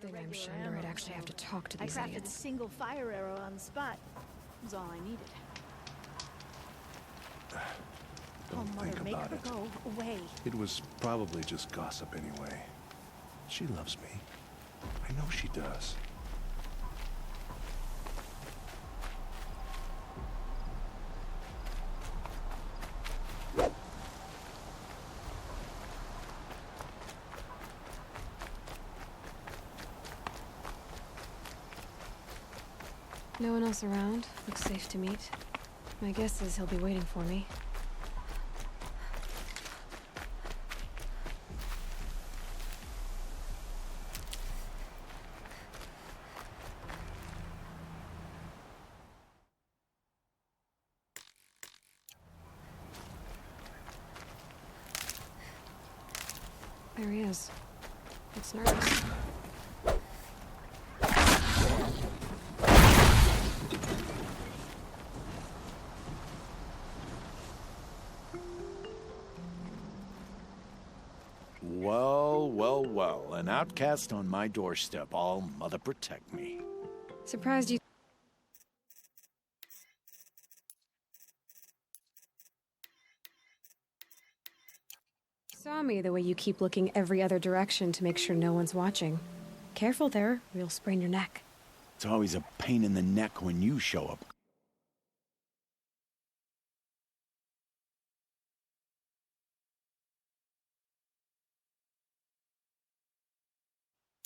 thing I'm regular shunned, or I'd ammo, actually have to talk to I these crafted a idiots. single fire arrow on the spot. Was all I needed. Don't think make about her it. go away. It was probably just gossip anyway. She loves me. I know she does. No one else around. Looks safe to meet. My guess is he'll be waiting for me. There he is. Looks nervous. Well, well, well. An outcast on my doorstep. All mother protect me. Surprised you... saw me the way you keep looking every other direction to make sure no one's watching. Careful there, or you'll sprain your neck. It's always a pain in the neck when you show up.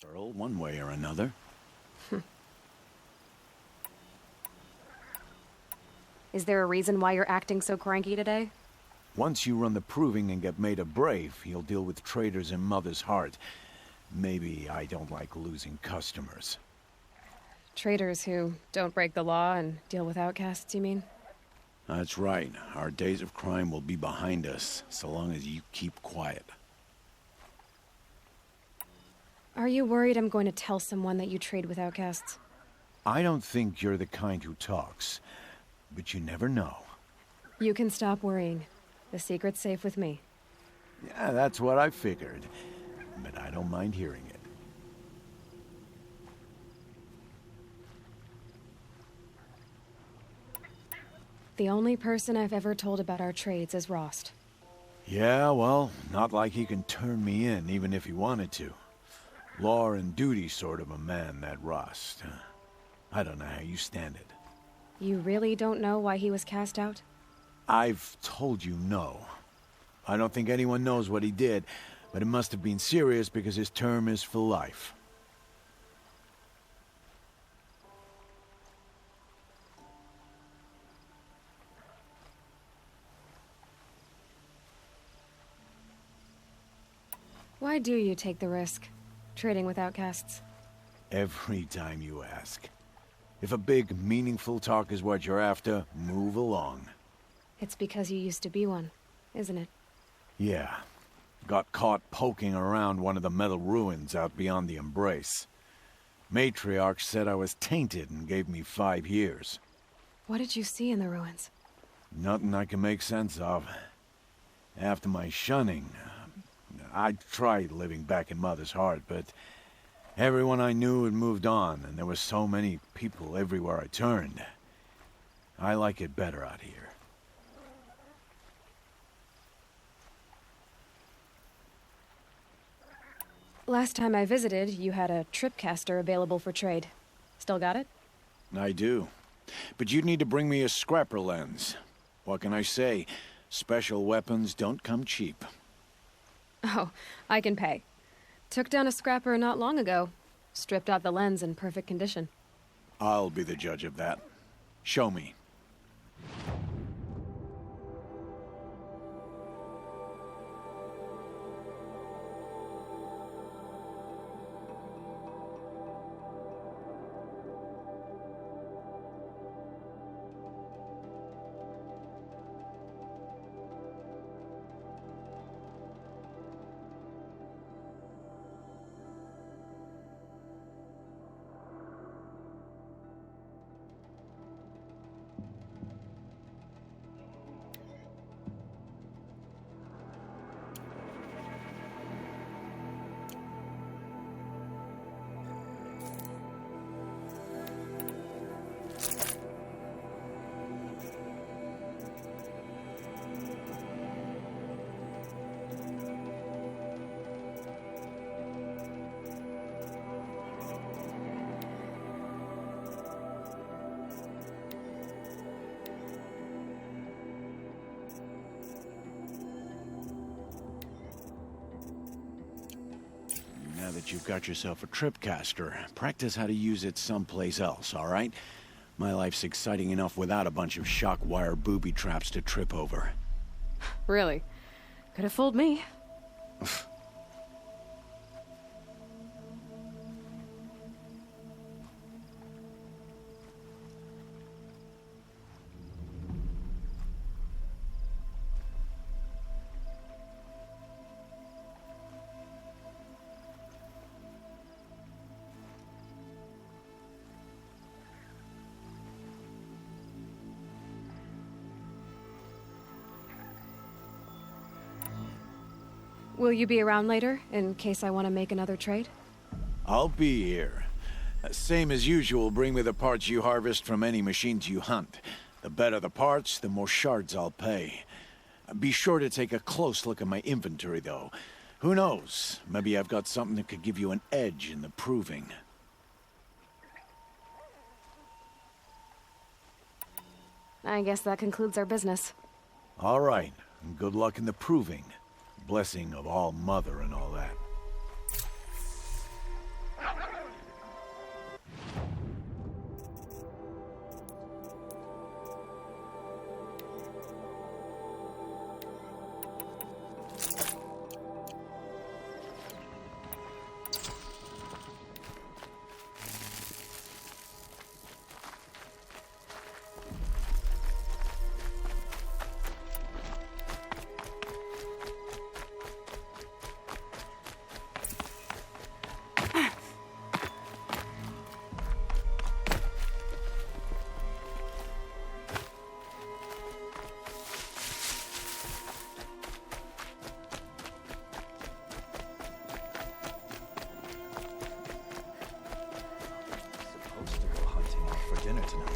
Girl, one way or another. Is there a reason why you're acting so cranky today? Once you run the proving and get made a brave, you'll deal with traitors in Mother's heart. Maybe I don't like losing customers. Traitors who don't break the law and deal with outcasts, you mean? That's right. Our days of crime will be behind us, so long as you keep quiet. Are you worried I'm going to tell someone that you trade with outcasts? I don't think you're the kind who talks, but you never know. You can stop worrying. The secret's safe with me. Yeah, that's what I figured, but I don't mind hearing it. The only person I've ever told about our trades is Rost. Yeah, well, not like he can turn me in, even if he wanted to. Law and duty sort of a man, that Rost. I don't know how you stand it. You really don't know why he was cast out? I've told you no. I don't think anyone knows what he did, but it must have been serious because his term is for life. Why do you take the risk, trading with outcasts? Every time you ask. If a big, meaningful talk is what you're after, move along. It's because you used to be one, isn't it? Yeah. Got caught poking around one of the metal ruins out beyond the Embrace. Matriarch said I was tainted and gave me 5 years. What did you see in the ruins? Nothing I can make sense of. After my shunning, I tried living back in Mother's heart, but everyone I knew had moved on, and there were so many people everywhere I turned. I like it better out here. Last time I visited, you had a tripcaster available for trade. Still got it? I do. But you'd need to bring me a scrapper lens. What can I say? Special weapons don't come cheap. Oh, I can pay. Took down a scrapper not long ago. Stripped out the lens in perfect condition. I'll be the judge of that. Show me. Now that you've got yourself a tripcaster, practice how to use it someplace else, all right? My life's exciting enough without a bunch of shock wire booby traps to trip over. Really? Could have fooled me. Will you be around later, in case I want to make another trade? I'll be here. Same as usual, bring me the parts you harvest from any machines you hunt. The better the parts, the more shards I'll pay. Be sure to take a close look at my inventory, though. Who knows? Maybe I've got something that could give you an edge in the proving. I guess that concludes our business. All right, and good luck in the proving. Blessing of All Mother and all that. Dinner tonight.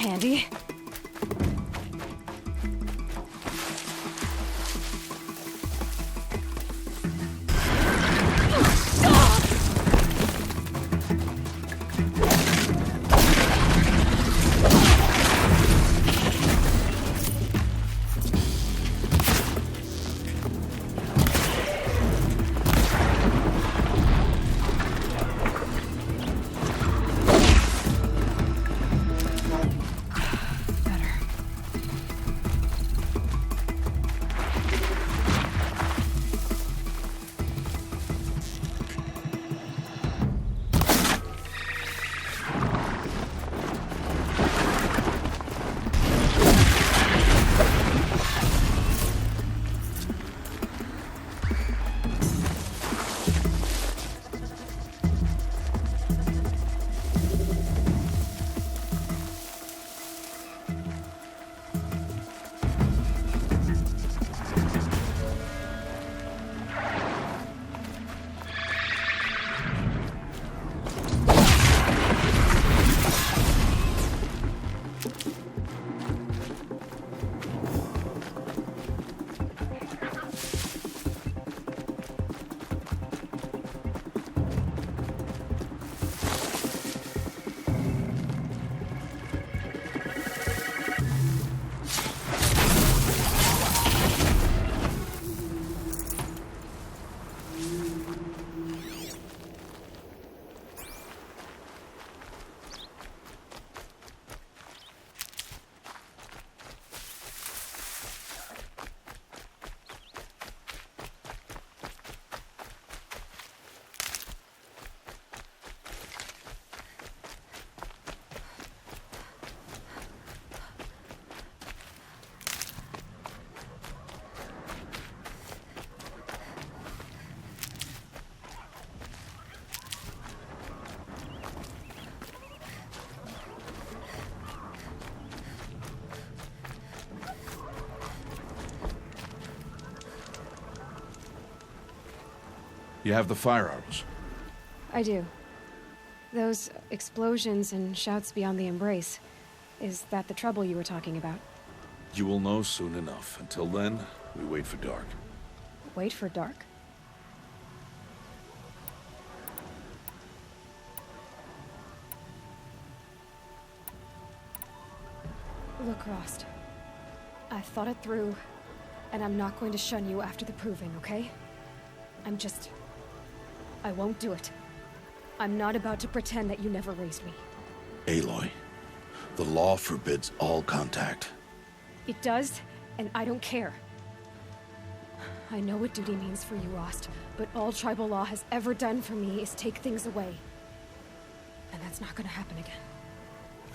handy. You have the firearms. I do. Those explosions and shouts beyond the embrace. Is that the trouble you were talking about? You will know soon enough. Until then, we wait for dark. Wait for dark? Look, Rost. I thought it through, and I'm not going to shun you after the proving, okay? I won't do it. I'm not about to pretend that you never raised me. Aloy, the law forbids all contact. It does, and I don't care. I know what duty means for you, Rost, but all tribal law has ever done for me is take things away. And that's not gonna happen again.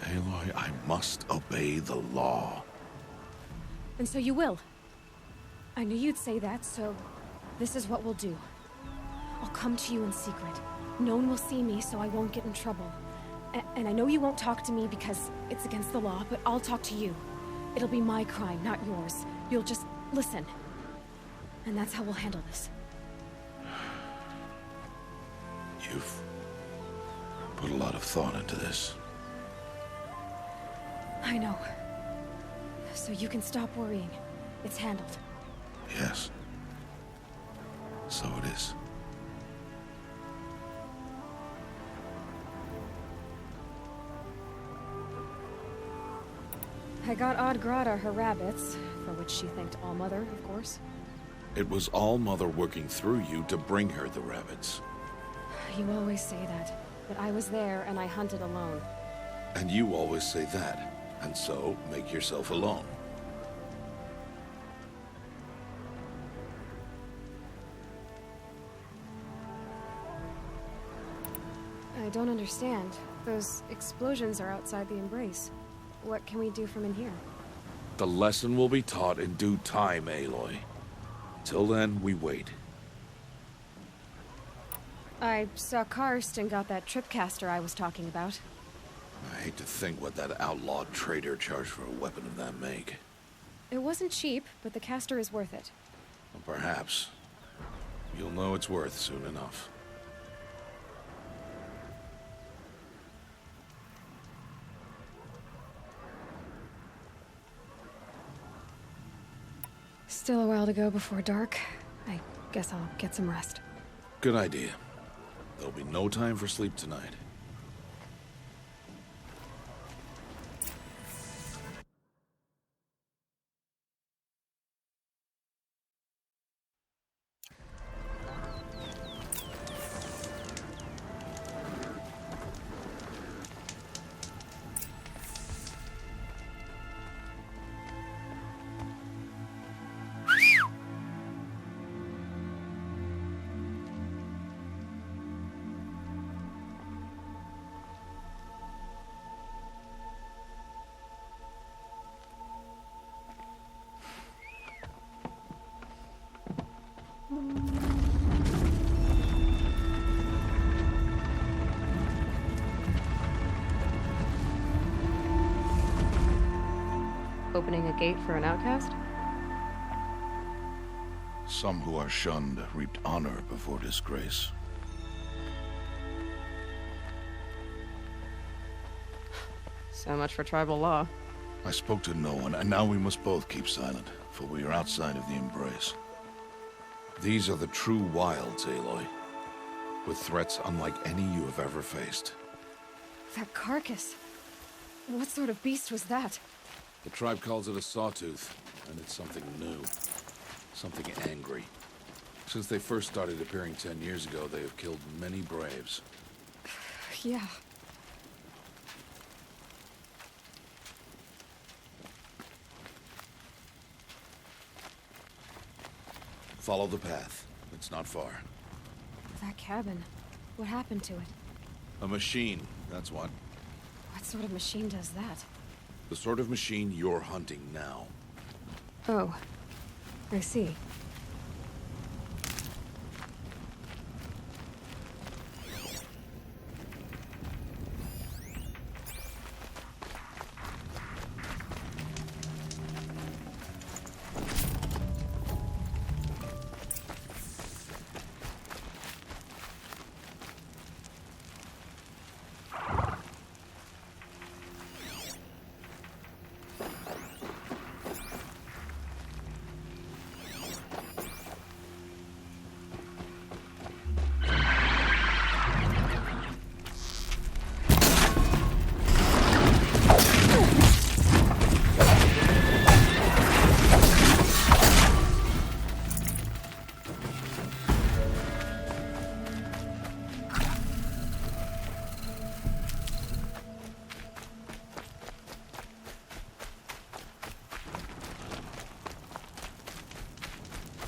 Aloy, I must obey the law. And so you will. I knew you'd say that, so this is what we'll do. I'll come to you in secret. No one will see me, so I won't get in trouble. And I know you won't talk to me because it's against the law, but I'll talk to you. It'll be my crime, not yours. You'll just listen. And that's how we'll handle this. You've put a lot of thought into this. I know. So you can stop worrying. It's handled. Yes. So it is. I got Odd Grata her rabbits, for which she thanked Allmother, of course. It was Allmother working through you to bring her the rabbits. You always say that, but I was there and I hunted alone. And you always say that, and so make yourself alone. I don't understand. Those explosions are outside the embrace. What can we do from in here? The lesson will be taught in due time, Aloy. Till then, we wait. I saw Karst and got that tripcaster I was talking about. I hate to think what that outlawed trader charged for a weapon of that make. It wasn't cheap, but the caster is worth it. Well, perhaps. You'll know it's worth soon enough. Still a while to go before dark. I guess I'll get some rest. Good idea. There'll be no time for sleep tonight. Opening a gate for an outcast? Some who are shunned reaped honor before disgrace. So much for tribal law. I spoke to no one, and now we must both keep silent, for we are outside of the embrace. These are the true wilds, Aloy, with threats unlike any you have ever faced. That carcass. What sort of beast was that? The tribe calls it a sawtooth, and it's something new. Something angry. Since they first started appearing 10 years ago, they have killed many braves. Yeah. Follow the path. It's not far. That cabin. What happened to it? A machine, that's what. What sort of machine does that? The sort of machine you're hunting now. Oh. I see.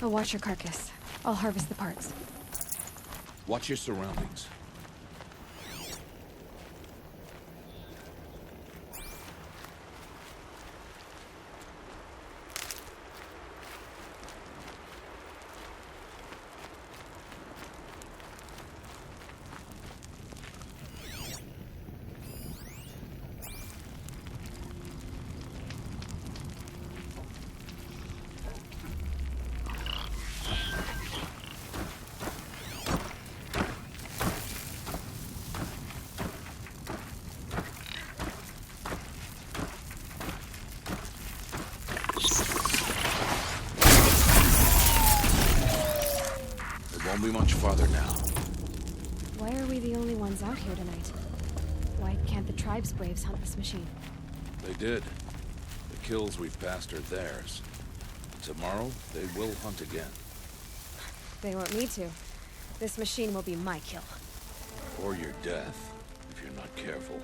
I'll watch your carcass. I'll harvest the parts. Watch your surroundings. Won't be much farther now. Why are we the only ones out here tonight? Why can't the tribe's braves hunt this machine? They did. The kills we've passed are theirs. Tomorrow, they will hunt again. They won't need to. This machine will be my kill. Or your death, if you're not careful.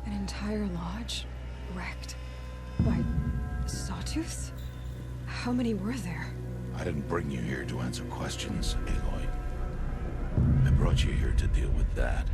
An entire lodge? Wrecked. By sawtooths? How many were there? I didn't bring you here to answer questions, Aloy. I brought you here to deal with that.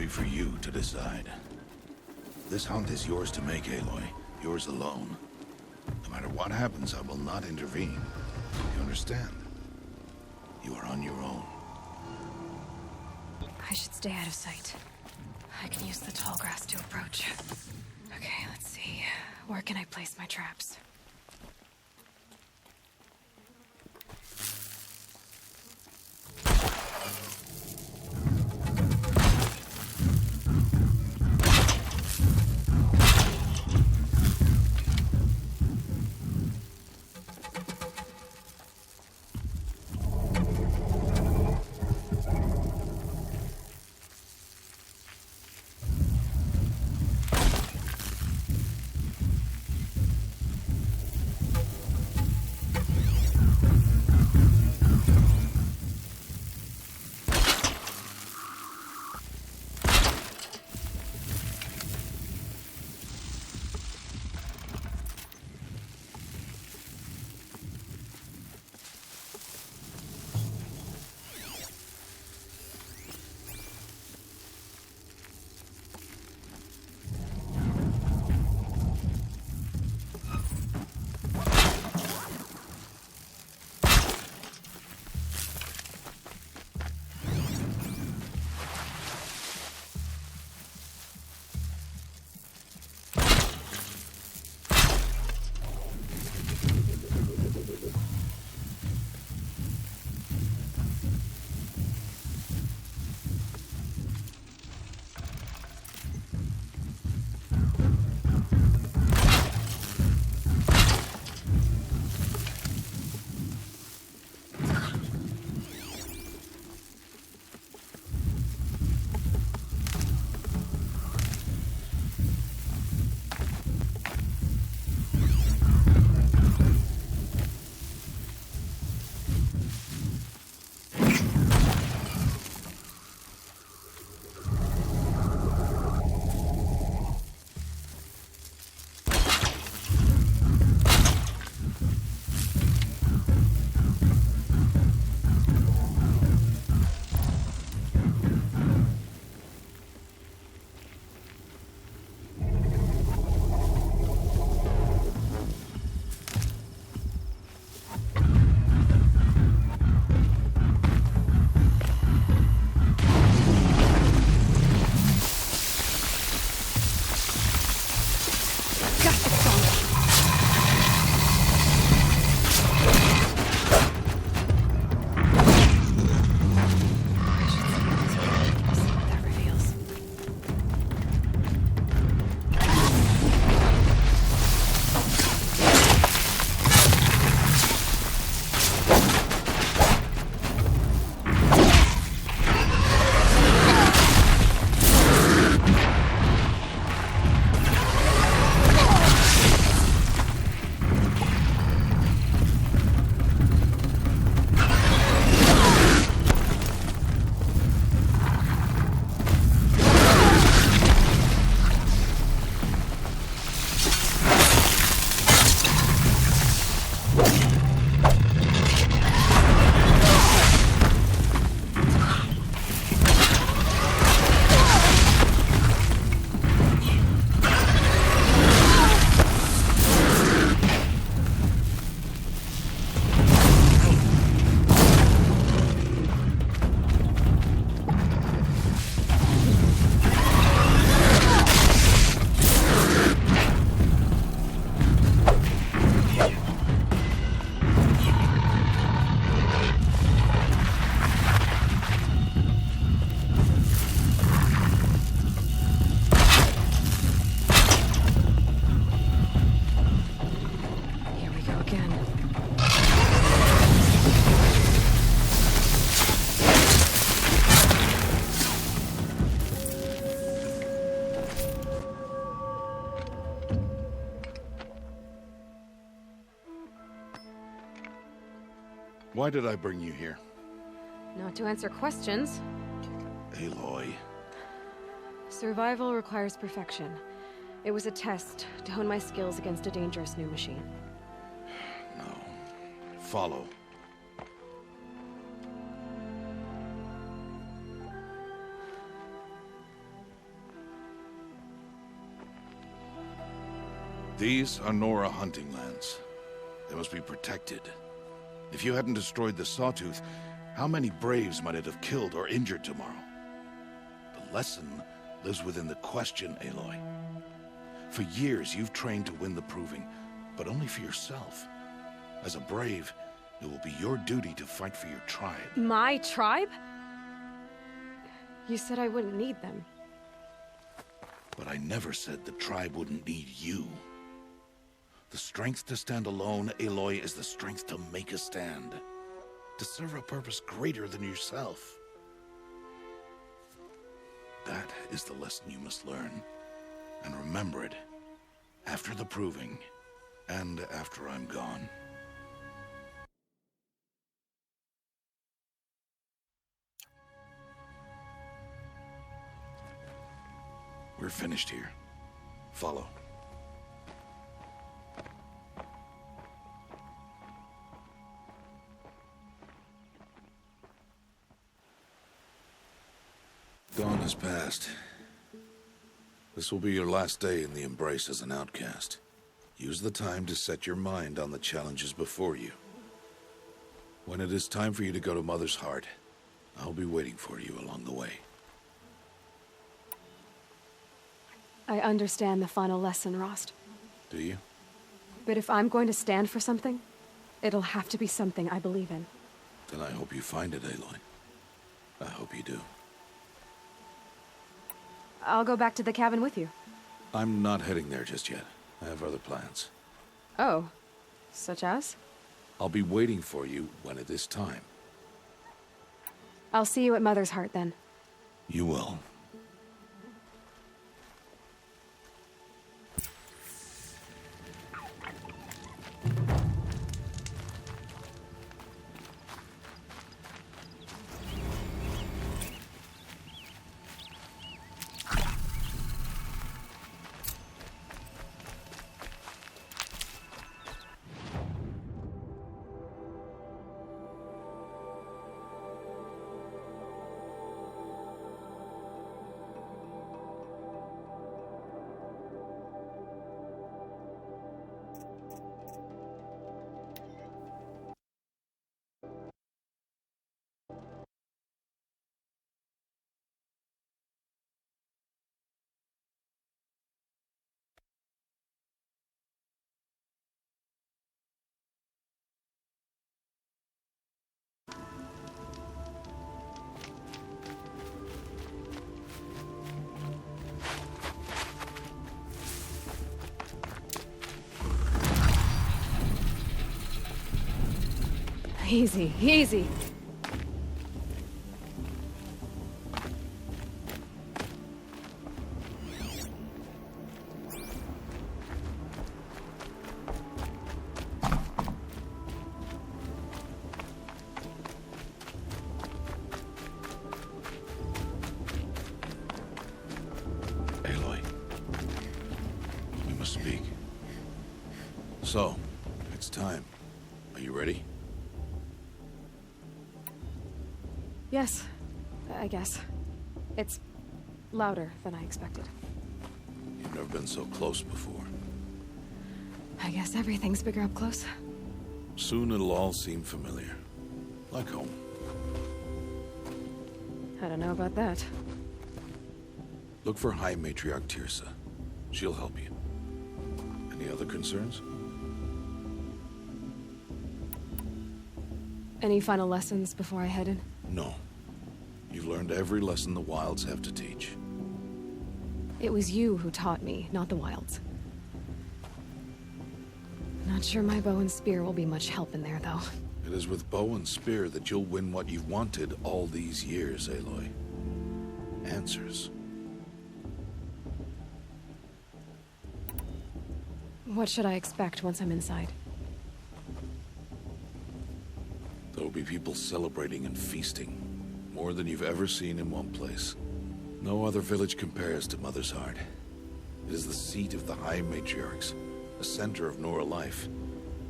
For you to decide. This hunt is yours to make, Aloy. Yours alone. No matter what happens, I will not intervene. You understand? You are on your own. I should stay out of sight. I can use the tall grass to approach. Okay, let's see. Where can I place my traps? Why did I bring you here? Not to answer questions. Aloy. Survival requires perfection. It was a test to hone my skills against a dangerous new machine. No. Follow. These are Nora hunting lands. They must be protected. If you hadn't destroyed the Sawtooth, how many Braves might it have killed or injured tomorrow? The lesson lives within the question, Aloy. For years, you've trained to win the Proving, but only for yourself. As a Brave, it will be your duty to fight for your tribe. My tribe? You said I wouldn't need them. But I never said the tribe wouldn't need you. The strength to stand alone, Aloy, is the strength to make a stand. To serve a purpose greater than yourself. That is the lesson you must learn. And remember it. After the Proving. And after I'm gone. We're finished here. Follow. Dawn has passed. This will be your last day in the Embrace as an outcast. Use the time to set your mind on the challenges before you. When it is time for you to go to Mother's Heart, I'll be waiting for you along the way. I understand the final lesson, Rost. Do you? But if I'm going to stand for something, it'll have to be something I believe in. Then I hope you find it, Aloy. I hope you do. I'll go back to the cabin with you. I'm not heading there just yet. I have other plans. Oh, such as? I'll be waiting for you when it is time. I'll see you at Mother's Heart then. You will. Easy, easy. Aloy, we must speak. So, it's time. Are you ready? Yes, I guess. It's louder than I expected. You've never been so close before. I guess everything's bigger up close. Soon it'll all seem familiar. Like home. I don't know about that. Look for High Matriarch Tirsa. She'll help you. Any other concerns? Any final lessons before I head in? No. You've learned every lesson the Wilds have to teach. It was you who taught me, not the Wilds. Not sure my bow and spear will be much help in there, though. It is with bow and spear that you'll win what you've wanted all these years, Aloy. Answers. What should I expect once I'm inside? The will be people celebrating and feasting. More than you've ever seen in one place. No other village compares to Mother's Heart. It is the seat of the High Matriarchs, a center of Nora life,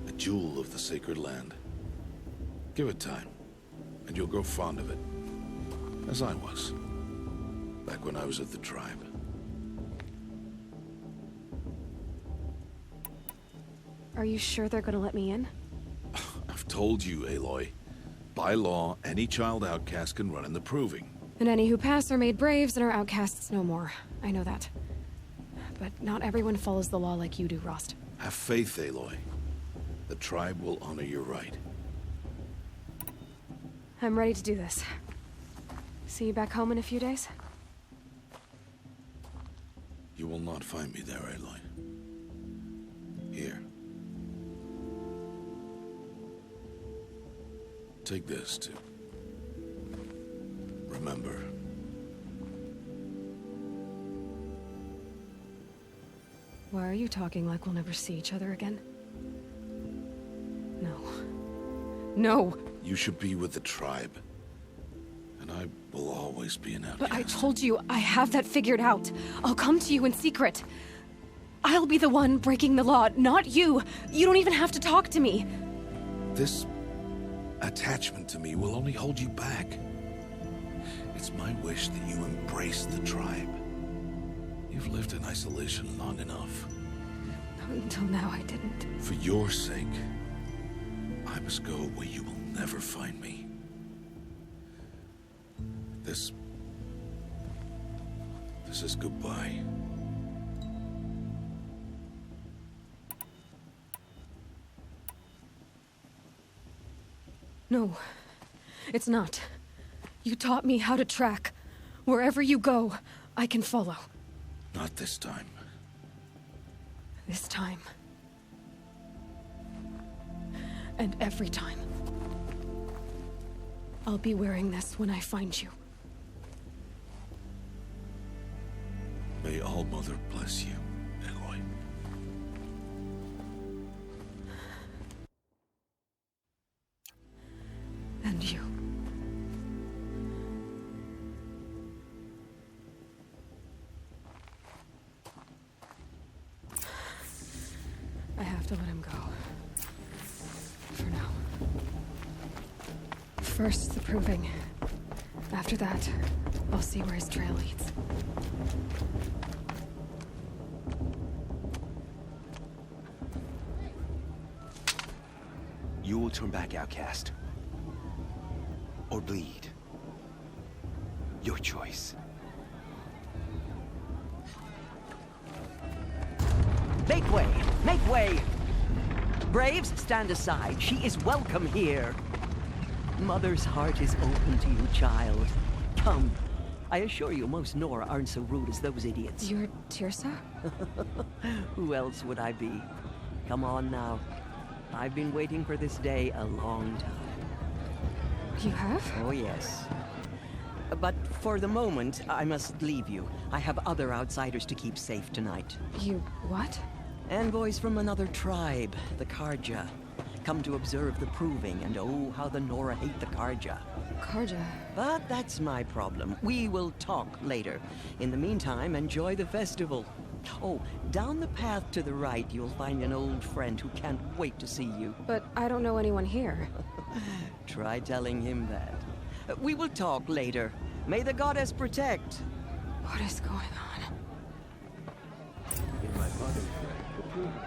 a jewel of the sacred land. Give it time, and you'll grow fond of it. As I was, back when I was at the tribe. Are you sure they're gonna let me in? I've told you, Aloy. By law, any child outcast can run in the Proving. And any who pass are made braves and are outcasts no more. I know that. But not everyone follows the law like you do, Rost. Have faith, Aloy. The tribe will honor your right. I'm ready to do this. See you back home in a few days? You will not find me there, Aloy. Here. Take this, too. Remember. Why are you talking like we'll never see each other again? No. No! You should be with the tribe. And I will always be an outcast. But I told you, I have that figured out. I'll come to you in secret. I'll be the one breaking the law, not you. You don't even have to talk to me. This attachment to me will only hold you back. It's my wish that you embrace the tribe. You've lived in isolation long enough. Until now, I didn't. For your sake, I must go where you will never find me. This is goodbye. No, it's not. You taught me how to track. Wherever you go, I can follow. Not this time. This time. And every time. I'll be wearing this when I find you. May All Mother bless you, Aloy. And you. I have to let him go. For now. First, the Proving. After that, I'll see where his trail leads. You will turn back, outcast. Or bleed. Your choice. Make way! Make way! Braves, stand aside. She is welcome here. Mother's heart is open to you, child. Come. I assure you, most Nora aren't so rude as those idiots. You're Tirsa? Who else would I be? Come on now. I've been waiting for this day a long time. You have? Oh, yes. But for the moment, I must leave you. I have other outsiders to keep safe tonight. You what? Envoys from another tribe, the Karja. Come to observe the Proving, and oh, how the Nora hate the Karja. Karja. But that's my problem. We will talk later. In the meantime, enjoy the festival. Oh, down the path to the right, you'll find an old friend who can't wait to see you. But I don't know anyone here. Try telling him that. We will talk later. May the goddess protect. What is going on? In my father's friend, the Proving.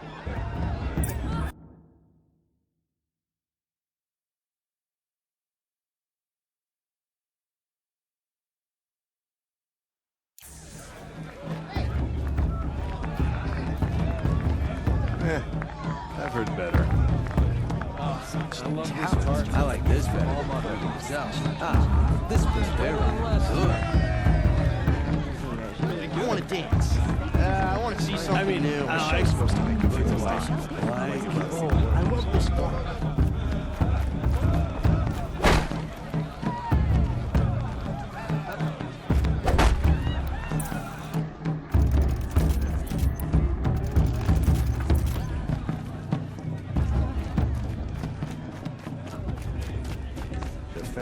I've heard better. I love this part. I like this better. All by myself. This is very good. I want to dance. I want to see something new. I'm supposed to make a few I love this part.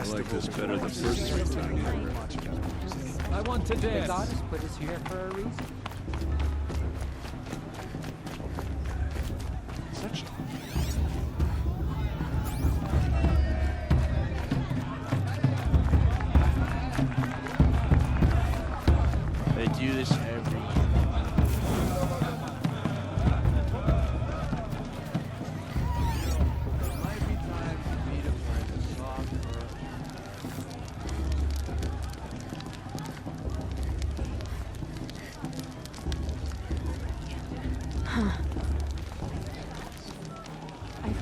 I like this better than first 3 times. I want to The dance. goddess put us here for a reason. Such They do this every year. Might be time for me to find a soft earth.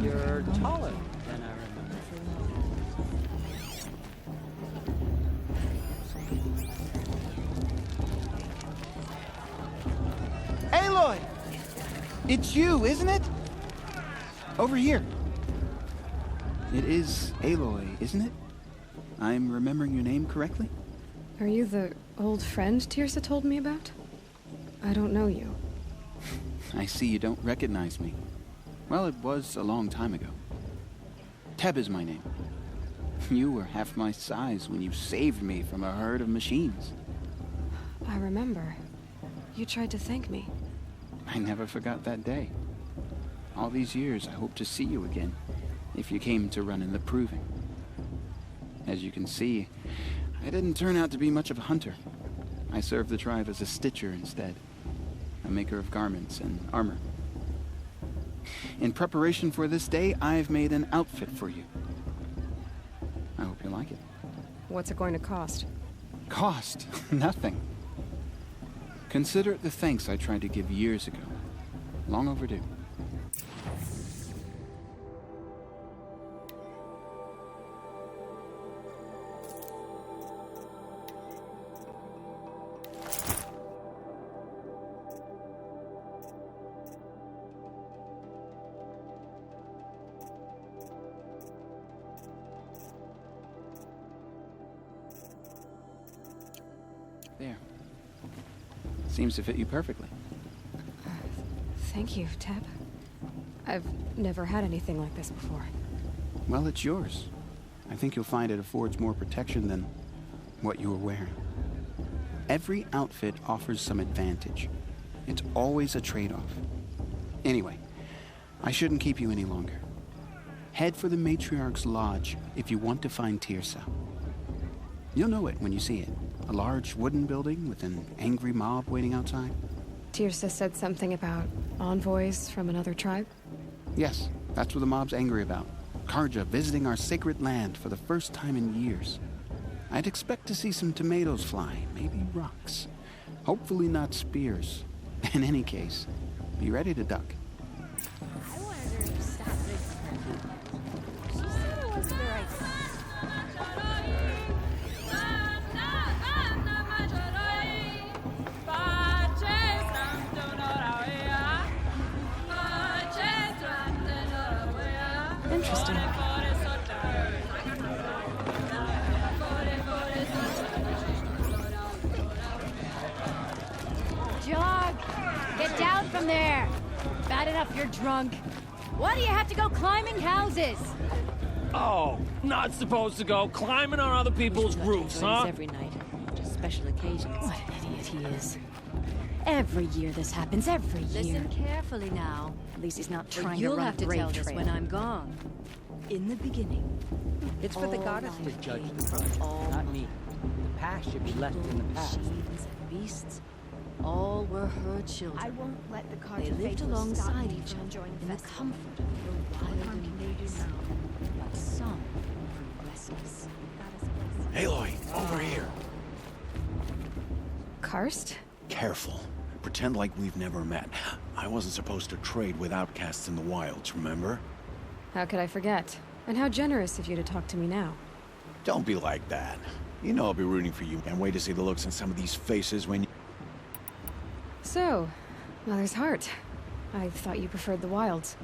You're taller than I remember. Aloy! It's you, isn't it? Over here. It is Aloy, isn't it? I'm remembering your name correctly? Are you the old friend Tirsa told me about? I don't know you. I see you don't recognize me. Well, it was a long time ago. Teb is my name. You were half my size when you saved me from a herd of machines. I remember. You tried to thank me. I never forgot that day. All these years, I hope to see you again, if you came to run in the proving. As you can see, I didn't turn out to be much of a hunter. I served the tribe as a stitcher instead, a maker of garments and armor. In preparation for this day, I've made an outfit for you. I hope you like it. What's it going to cost? Cost? Nothing. Consider it the thanks I tried to give years ago. Long overdue. There. Seems to fit you perfectly. Thank you, Teb. I've never had anything like this before. Well, it's yours. I think you'll find it affords more protection than what you were wearing. Every outfit offers some advantage. It's always a trade-off. Anyway, I shouldn't keep you any longer. Head for the Matriarch's Lodge if you want to find Tirsa. You'll know it when you see it. A large wooden building with an angry mob waiting outside. Tirsa said something about envoys from another tribe? Yes, that's what the mob's angry about. Karja visiting our sacred land for the first time in years. I'd expect to see some tomatoes fly, maybe rocks. Hopefully not spears. In any case, be ready to duck. I wanted her to stop this. She said it wasn't the right time. Interesting. Jog! Get down from there! Bad enough you're drunk. Why do you have to go climbing houses? Oh, not supposed to go climbing on other people's roofs, huh? Every night, just special occasions. What an idiot he is. Every year this happens, every year. Listen carefully now. At least he's not Or trying to you'll run have a to brave tell this trail. when I'm gone. In the beginning, It's for the all goddess to life judge came the from present, all not me. The past should be left in the past. machines and beasts. All were her children. I won't let the They Karja lived faithless stop alongside me each from other enjoying in the festival. comfort of her What wild harm can they do embrace. now? But some grew restless. Aloy, over here. Karst? Careful. Pretend like we've never met. I wasn't supposed to trade with outcasts in the wilds, remember? How could I forget? And how generous of you to talk to me now. Don't be like that. You know I'll be rooting for you. Can't wait to see the looks on some of these faces when you... So, Mother's Heart. I thought you preferred the wilds.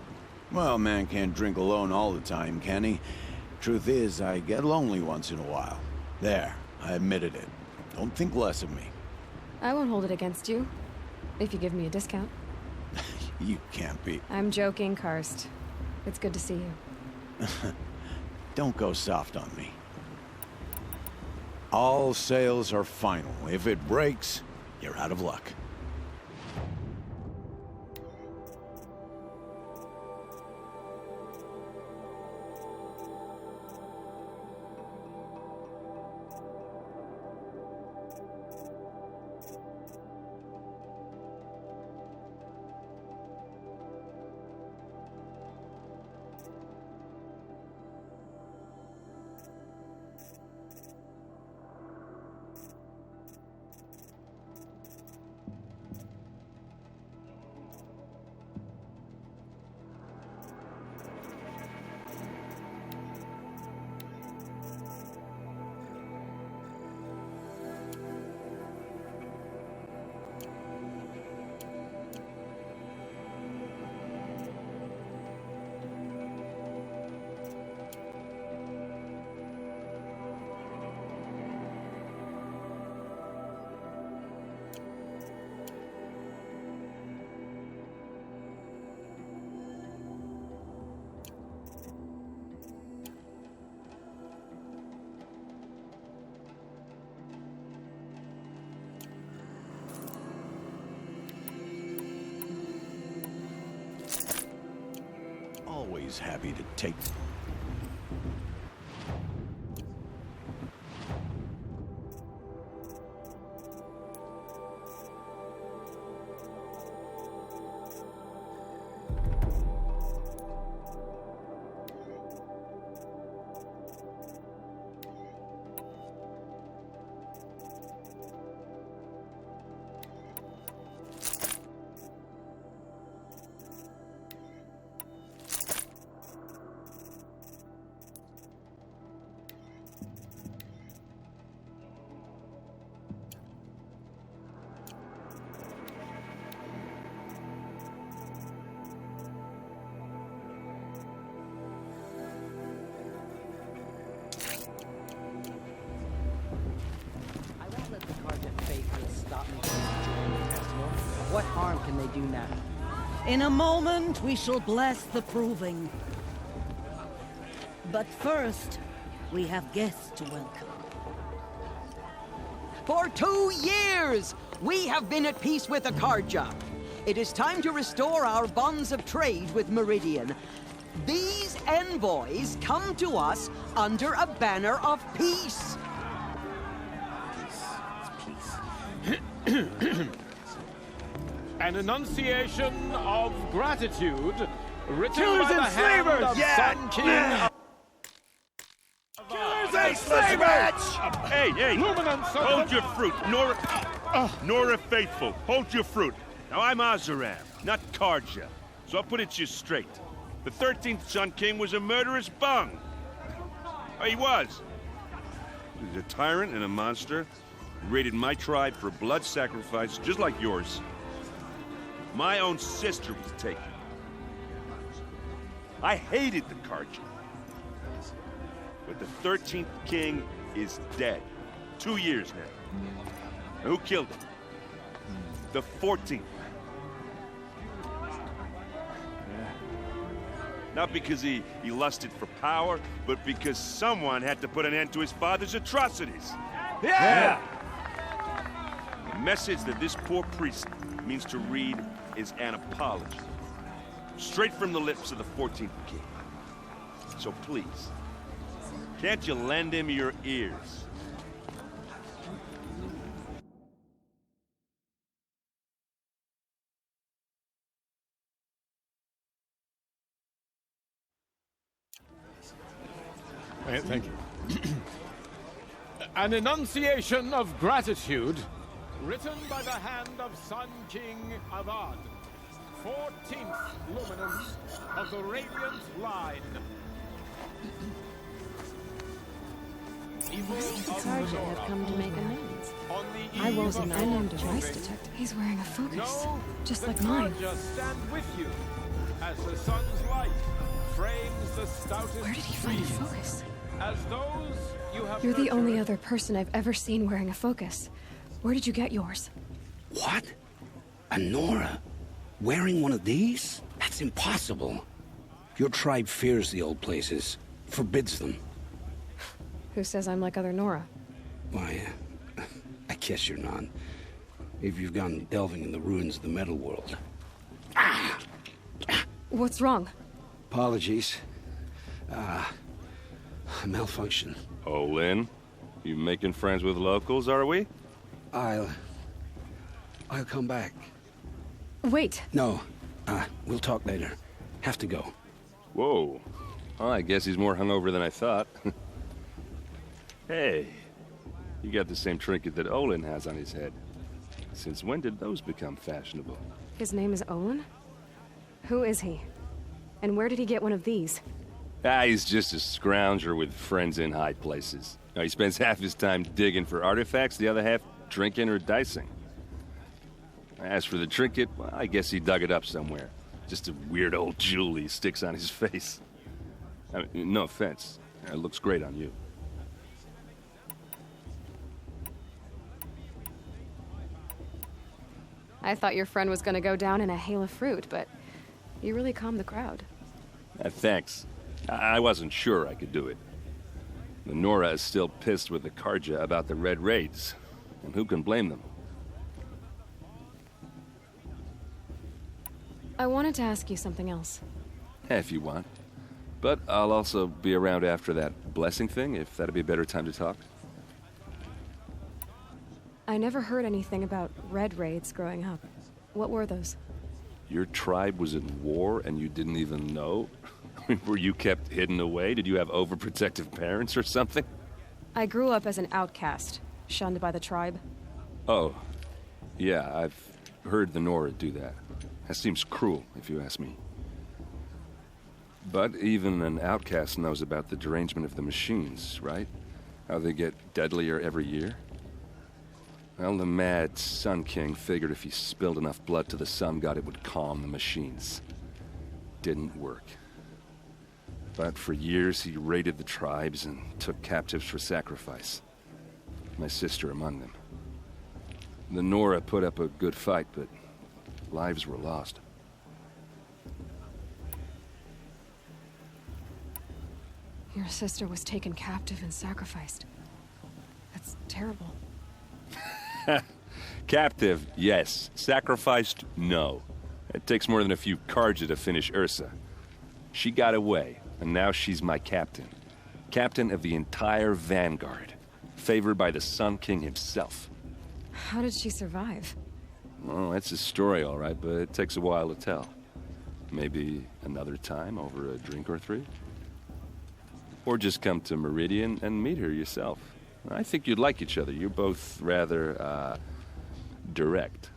Well, man can't drink alone all the time, can he? Truth is, I get lonely once in a while. There, I admitted it. Don't think less of me. I won't hold it against you. If you give me a discount. You can't be... I'm joking, Karst. It's good to see you. Don't go soft on me. All sales are final. If it breaks, you're out of luck. Always happy to take... What harm can they do now? In a moment, we shall bless the proving. But first, we have guests to welcome. For 2 years, we have been at peace with Akarja. It is time to restore our bonds of trade with Meridian. These envoys come to us under a banner of peace. An enunciation of gratitude written Killers by the and hand slavers! of Sun King. Killers and slavers! Hey, hold your fruit. Nora Faithful, hold your fruit. Now, I'm Azaram, not Karja, so I'll put it to you straight. The 13th Sun King was a murderous bung. Oh, he was. He was a tyrant and a monster. He raided my tribe for blood sacrifice, just like yours. My own sister was taken. I hated the Karja. But the 13th king is dead. 2 years now. And who killed him? The 14th. Not because he lusted for power, but because someone had to put an end to his father's atrocities. Yeah! The message that this poor priest means to read is an apology. Straight from the lips of the 14th king. So please, can't you lend him your ears? Thank you. An enunciation of gratitude written by the hand of Sun King Avad, 14th luminance of the Radiant Line. Looks like the Karja have come to make amends. I wasn't. I named a vice detective. He's wearing a focus, just like mine. Stand with you as the sun's light frames the stoutest Where did he find a focus? As those you have You're the only nurtured. other person I've ever seen wearing a focus. Where did you get yours? What? A Nora? Wearing one of these? That's impossible. Your tribe fears the old places, forbids them. Who says I'm like other Nora? Why, I guess you're not. If you've gone delving in the ruins of the metal world. What's wrong? Apologies. Malfunction. Oh, Lynn? You making friends with locals, are we? I'll come back. Wait. No. We'll talk later. Have to go. Whoa. Well, I guess he's more hungover than I thought. Hey, you got the same trinket that Olin has on his head. Since when did those become fashionable? His name is Owen? Who is he? And where did he get one of these? He's just a scrounger with friends in high places. Now, he spends half his time digging for artifacts, the other half drinking or dicing. As for the trinket, well, I guess he dug it up somewhere. Just a weird old jewel he sticks on his face. I mean, no offense. It looks great on you. I thought your friend was gonna go down in a hail of fruit, but you really calmed the crowd. Thanks. I wasn't sure I could do it. The Nora is still pissed with the Karja about the Red Raids, and who can blame them? I wanted to ask you something else. If you want. But I'll also be around after that blessing thing, if that'd be a better time to talk. I never heard anything about Red Raids growing up. What were those? Your tribe was in war and you didn't even know? Were you kept hidden away? Did you have overprotective parents or something? I grew up as an outcast, shunned by the tribe. Oh, yeah, I've heard the Nora do that. That seems cruel, if you ask me. But even an outcast knows about the derangement of the machines, right? How they get deadlier every year? Well, the mad Sun King figured if he spilled enough blood to the Sun God, it would calm the machines. Didn't work. But for years, he raided the tribes and took captives for sacrifice. My sister among them. The Nora put up a good fight, but lives were lost. Your sister was taken captive and sacrificed. That's terrible. Captive, yes. Sacrificed, no. It takes more than a few Karja to finish Ursa. She got away, and now she's my captain. Captain of the entire Vanguard. Favored by the Sun King himself. How did she survive? Well, that's a story, all right, but it takes a while to tell. Maybe another time over a drink or three? Or just come to Meridian and meet her yourself. I think you'd like each other. You're both rather, direct.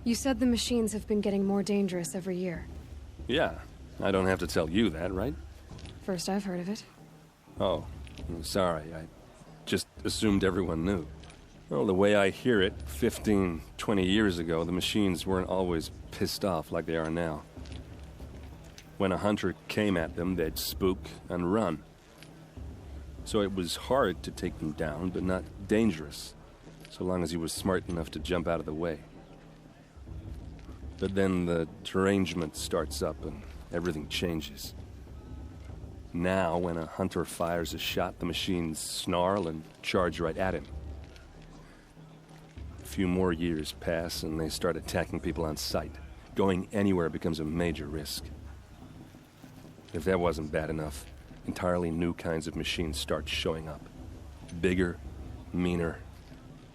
You said the machines have been getting more dangerous every year. Yeah, I don't have to tell you that, right? First I've heard of it. Oh, I'm sorry. I just assumed everyone knew. Well, the way I hear it, 15, 20 years ago, the machines weren't always pissed off like they are now. When a hunter came at them, they'd spook and run. So it was hard to take them down, but not dangerous, so long as he was smart enough to jump out of the way. But then the derangement starts up and everything changes. Now, when a hunter fires a shot, the machines snarl and charge right at him. A few more years pass and they start attacking people on sight. Going anywhere becomes a major risk. If that wasn't bad enough, entirely new kinds of machines start showing up. Bigger, meaner,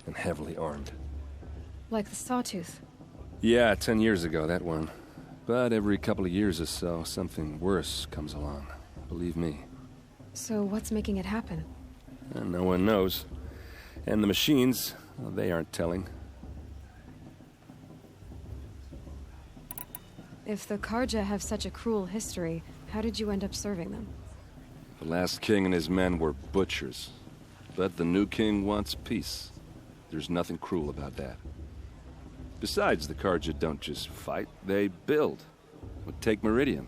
and heavily armed. Like the Sawtooth. Yeah, 10 years ago, that one. But every couple of years or so, something worse comes along. Believe me. So what's making it happen? And no one knows. And the machines, well, they aren't telling. If the Karja have such a cruel history, how did you end up serving them? The last king and his men were butchers. But the new king wants peace. There's nothing cruel about that. Besides, the Karja don't just fight, they build. Take Meridian.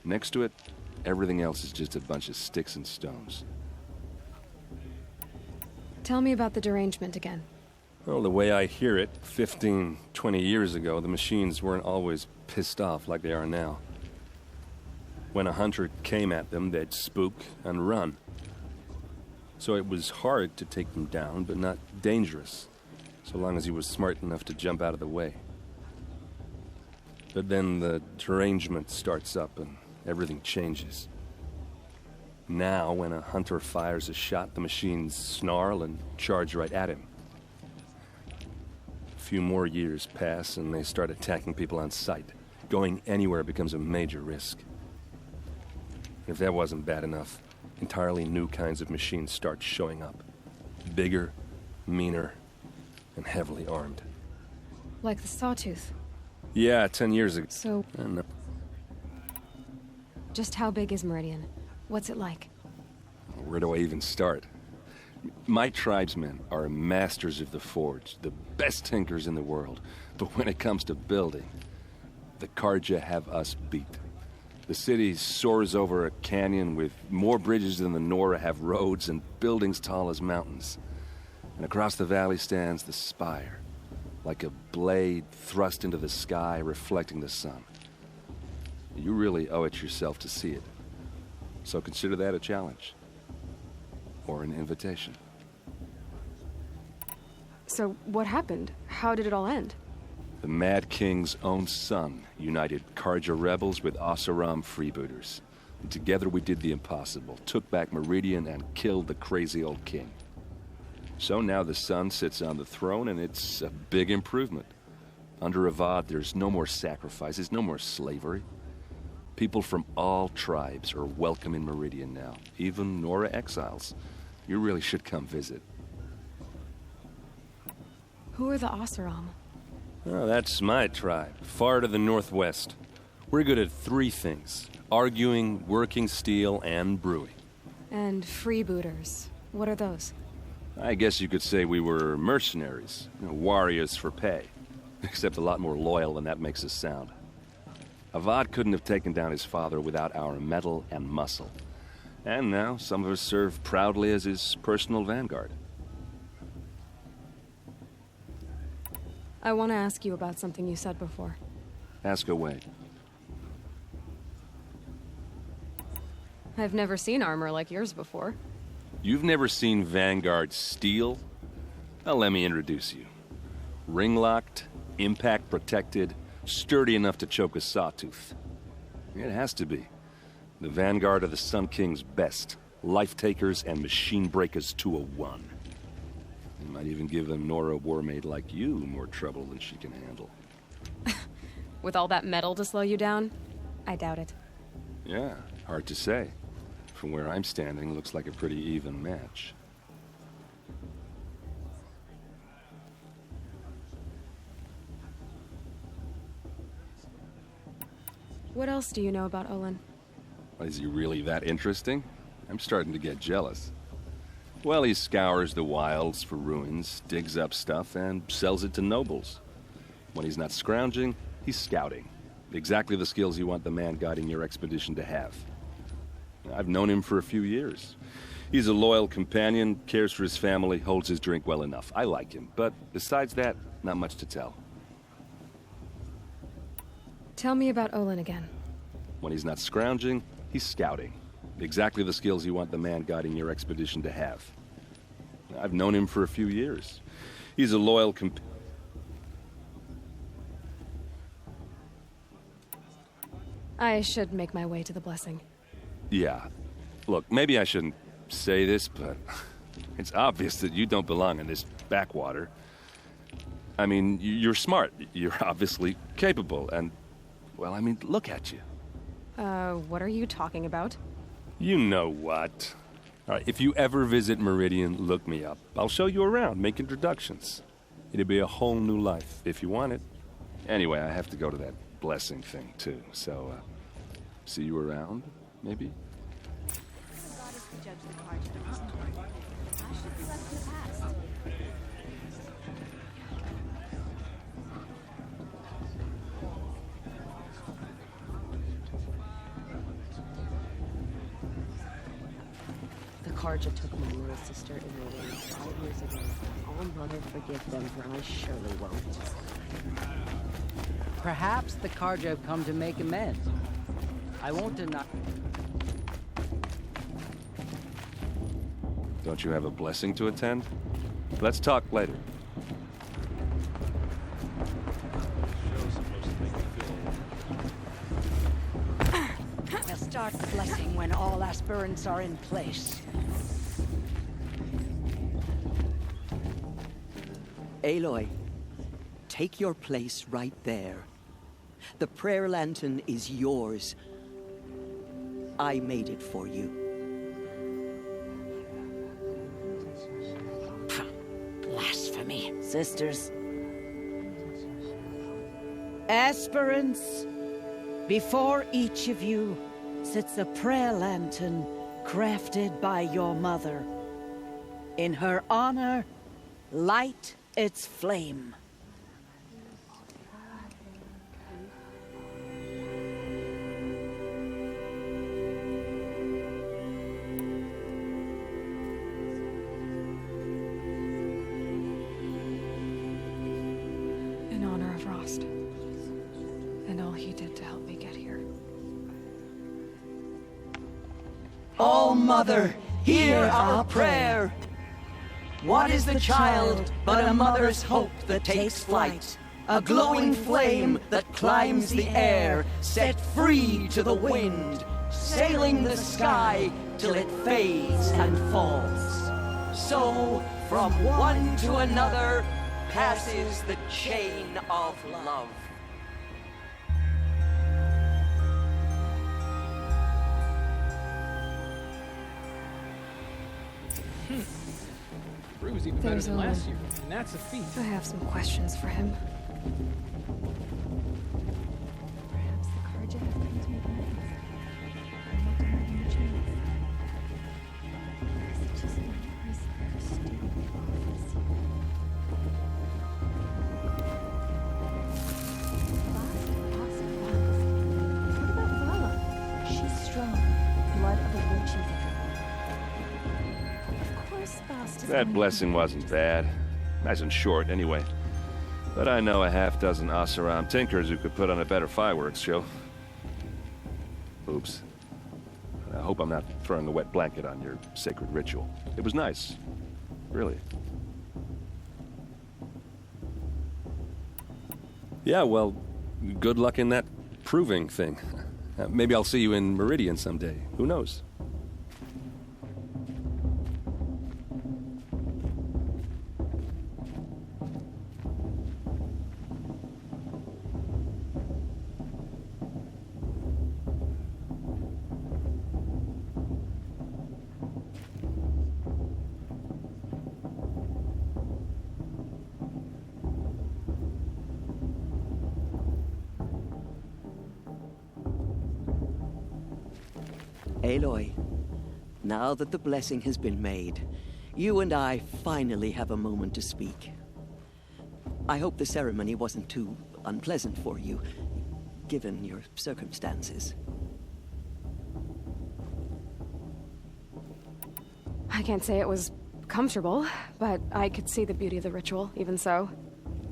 Next to it, everything else is just a bunch of sticks and stones. Tell me about the derangement again. Well, the way I hear it, 15, 20 years ago, the machines weren't always pissed off like they are now. When a hunter came at them, they'd spook and run. So it was hard to take them down, but not dangerous, so long as he was smart enough to jump out of the way. But then the derangement starts up and everything changes. Now, when a hunter fires a shot, the machines snarl and charge right at him. A few more years pass and they start attacking people on sight. Going anywhere becomes a major risk. If that wasn't bad enough, entirely new kinds of machines start showing up. Bigger, meaner, and heavily armed. Like the Sawtooth. Yeah, 10 years ago. So... No. Just how big is Meridian? What's it like? Where do I even start? My tribesmen are masters of the forge, the best tinkers in the world. But when it comes to building, the Carja have us beat. The city soars over a canyon with more bridges than the Nora have roads and buildings tall as mountains. And across the valley stands the spire, like a blade thrust into the sky reflecting the sun. You really owe it yourself to see it. So consider that a challenge. Or an invitation. So, what happened? How did it all end? The Mad King's own son united Carja rebels with Oseram freebooters. And together we did the impossible, took back Meridian and killed the crazy old king. So now the son sits on the throne and it's a big improvement. Under Avad, there's no more sacrifices, no more slavery. People from all tribes are welcome in Meridian now, even Nora exiles. You really should come visit. Who are the Oseram? Oh, that's my tribe, far to the northwest. We're good at 3 things: arguing, working steel, and brewing. And freebooters. What are those? I guess you could say we were mercenaries, warriors for pay. Except a lot more loyal than that makes us sound. Avad couldn't have taken down his father without our metal and muscle. And now some of us serve proudly as his personal vanguard. I want to ask you about something you said before. Ask away. I've never seen armor like yours before. You've never seen Vanguard steel? Well, let me introduce you. Ring-locked, impact-protected, sturdy enough to choke a sawtooth. It has to be. The Vanguard of the Sun King's best. Life-takers and machine-breakers to a 1. You might even give a Nora warmaid like you more trouble than she can handle. With all that metal to slow you down? I doubt it. Yeah, hard to say. From where I'm standing, looks like a pretty even match. What else do you know about Olin? Is he really that interesting? I'm starting to get jealous. Well, he scours the wilds for ruins, digs up stuff, and sells it to nobles. When he's not scrounging, he's scouting. Exactly the skills you want the man guiding your expedition to have. I've known him for a few years. He's a loyal companion, cares for his family, holds his drink well enough. I like him, but besides that, not much to tell. Tell me about Olin again. When he's not scrounging, he's scouting. Exactly the skills you want the man guiding your expedition to have. I've known him for a few years. He's a loyal I should make my way to the blessing. Yeah. Look, maybe I shouldn't say this, but it's obvious that you don't belong in this backwater. I mean, you're smart. You're obviously capable, and, well, I mean, look at you. What are you talking about? You know what. All right, if you ever visit Meridian, look me up. I'll show you around, make introductions. It'll be a whole new life, if you want it. Anyway, I have to go to that blessing thing, too, so, see you around, maybe? Carja took my little sister in the way 5 years ago. I'll mother forgive them, for I surely won't. Perhaps the Carja have come to make amends. I won't deny. Don't you have a blessing to attend? Let's talk later. We'll start the blessing when all aspirants are in place. Aloy, take your place right there. The prayer lantern is yours. I made it for you. Blasphemy. Sisters. Aspirants, before each of you sits a prayer lantern crafted by your mother. In her honor, light its flame. In honor of Rost. And all he did to help me get here. All Mother, hear our prayer. What is the child but a mother's hope that takes flight? A glowing flame that climbs the air, set free to the wind, sailing the sky till it fades and falls. So, from one to another, passes the chain of love. Brew's even better than last year, and that's a feat. I have some questions for him. Perhaps the Karja have come to make amends. I'm not denying the chance. Is it just not Chris her stupid office? What about Vala? She's strong. Blood of a witch in her. Of course, Bast is That blessing wasn't bad. Nice and short, anyway. But I know a half-dozen Oseram tinkers who could put on a better fireworks show. Oops. I hope I'm not throwing a wet blanket on your sacred ritual. It was nice. Really. Yeah, well, good luck in that proving thing. Maybe I'll see you in Meridian someday. Who knows? Aloy, now that the blessing has been made, you and I finally have a moment to speak. I hope the ceremony wasn't too unpleasant for you, given your circumstances. I can't say it was comfortable, but I could see the beauty of the ritual, even so.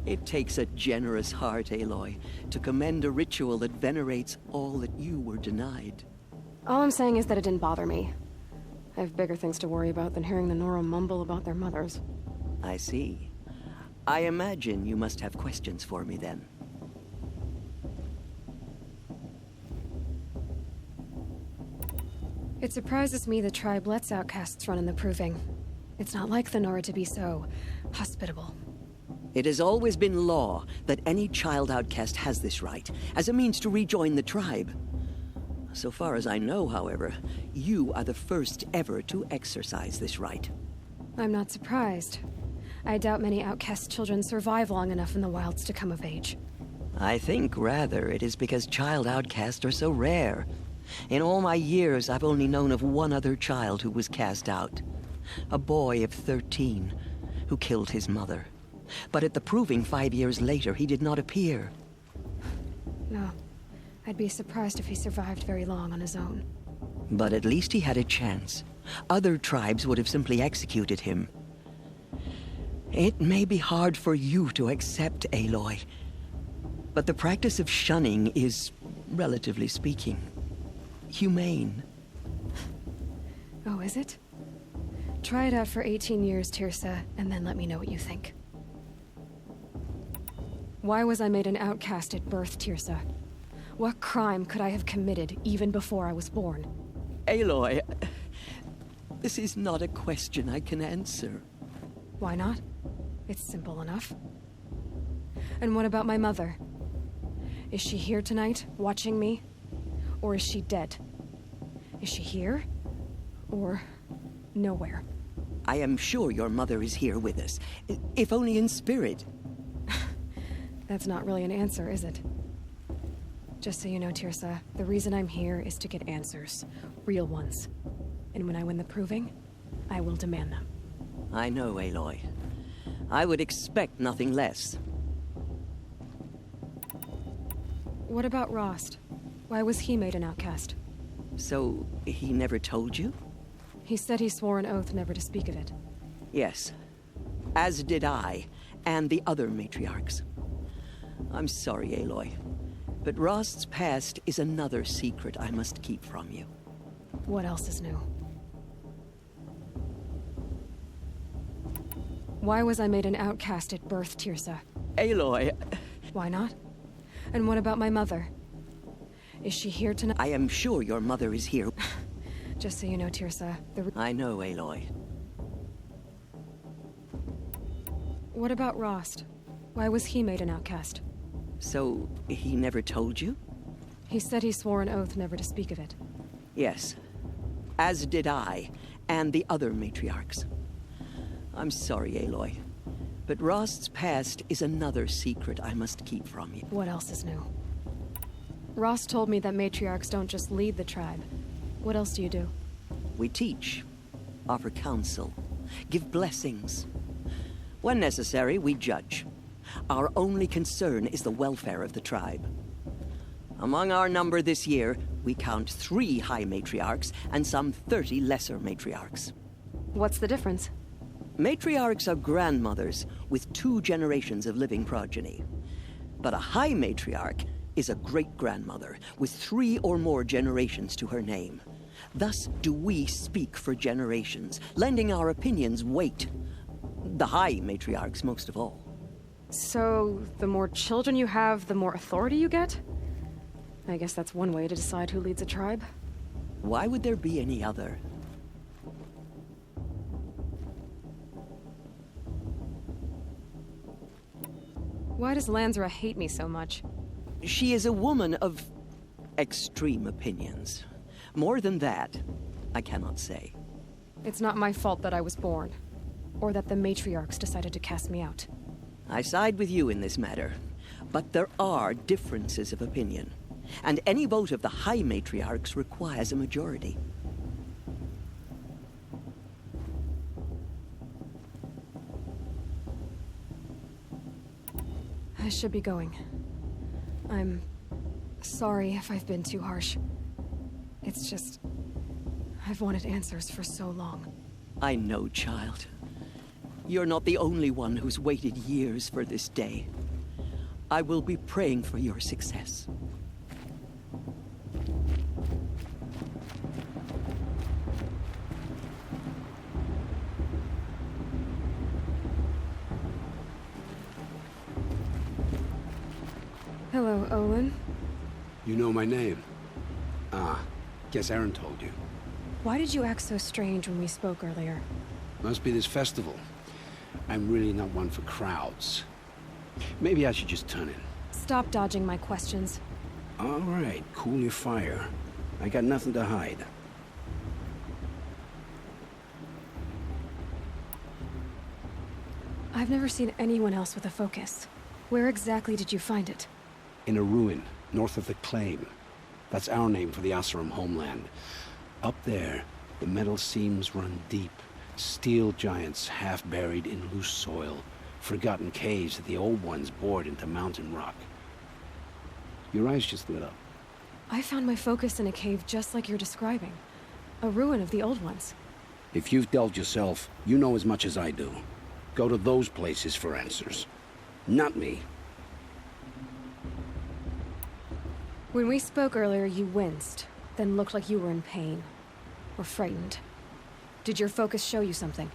It takes a generous heart, Aloy, to commend a ritual that venerates all that you were denied. All I'm saying is that it didn't bother me. I have bigger things to worry about than hearing the Nora mumble about their mothers. I see. I imagine you must have questions for me then. It surprises me the tribe lets outcasts run in the proving. It's not like the Nora to be so hospitable. It has always been law that any child outcast has this right, as a means to rejoin the tribe. So far as I know, however, you are the first ever to exercise this right. I'm not surprised. I doubt many outcast children survive long enough in the wilds to come of age. I think, rather, it is because child outcasts are so rare. In all my years, I've only known of one other child who was cast out. A boy of 13, who killed his mother. But at the proving 5 years later, he did not appear. No. I'd be surprised if he survived very long on his own. But at least he had a chance. Other tribes would have simply executed him. It may be hard for you to accept, Aloy, but the practice of shunning is, relatively speaking, humane. Oh, is it? Try it out for 18 years, Tirsa, and then let me know what you think. Why was I made an outcast at birth, Tirsa? What crime could I have committed even before I was born? Aloy, this is not a question I can answer. Why not? It's simple enough. And what about my mother? Is she here tonight, watching me? Or is she dead? Is she here? Or nowhere? I am sure your mother is here with us, if only in spirit. That's not really an answer, is it? Just so you know, Tirsa, the reason I'm here is to get answers. Real ones. And when I win the proving, I will demand them. I know, Aloy. I would expect nothing less. What about Rost? Why was he made an outcast? So, he never told you? He said he swore an oath never to speak of it. Yes. As did I, and the other matriarchs. I'm sorry, Aloy, but Rost's past is another secret I must keep from you. What else is new? Why was I made an outcast at birth, Tirsa? Aloy... Why not? And what about my mother? Is she here tonight? I am sure your mother is here. Just so you know, Tirsa, I know, Aloy. What about Rost? Why was he made an outcast? So, he never told you? He said he swore an oath never to speak of it. Yes. As did I, and the other matriarchs. I'm sorry, Aloy, but Rost's past is another secret I must keep from you. What else is new? Rost told me that matriarchs don't just lead the tribe. What else do you do? We teach, offer counsel, give blessings. When necessary, we judge. Our only concern is the welfare of the tribe. Among our number this year, we count 3 high matriarchs and some 30 lesser matriarchs. What's the difference? Matriarchs are grandmothers with 2 generations of living progeny. But a high matriarch is a great-grandmother with 3 or more generations to her name. Thus do we speak for generations, lending our opinions weight. The high matriarchs most of all. So, the more children you have, the more authority you get? I guess that's one way to decide who leads a tribe. Why would there be any other? Why does Lansra hate me so much? She is a woman of extreme opinions. More than that, I cannot say. It's not my fault that I was born, or that the matriarchs decided to cast me out. I side with you in this matter, but there are differences of opinion, and any vote of the high matriarchs requires a majority. I should be going. I'm sorry if I've been too harsh. It's just... I've wanted answers for so long. I know, child. You're not the only one who's waited years for this day. I will be praying for your success. Hello, Olin. You know my name? Ah, guess Aaron told you. Why did you act so strange when we spoke earlier? Must be this festival. I'm really not one for crowds. Maybe I should just turn in. Stop dodging my questions. All right, cool your fire. I got nothing to hide. I've never seen anyone else with a focus. Where exactly did you find it? In a ruin, north of the Claim. That's our name for the Oseram homeland. Up there, the metal seams run deep. Steel giants half buried in loose soil. Forgotten caves that the old ones bored into mountain rock. Your eyes just lit up. I found my focus in a cave just like you're describing. A ruin of the old ones. If you've delved yourself, you know as much as I do. Go to those places for answers. Not me. When we spoke earlier, you winced. then looked like you were in pain. Or frightened. Did your focus show you something?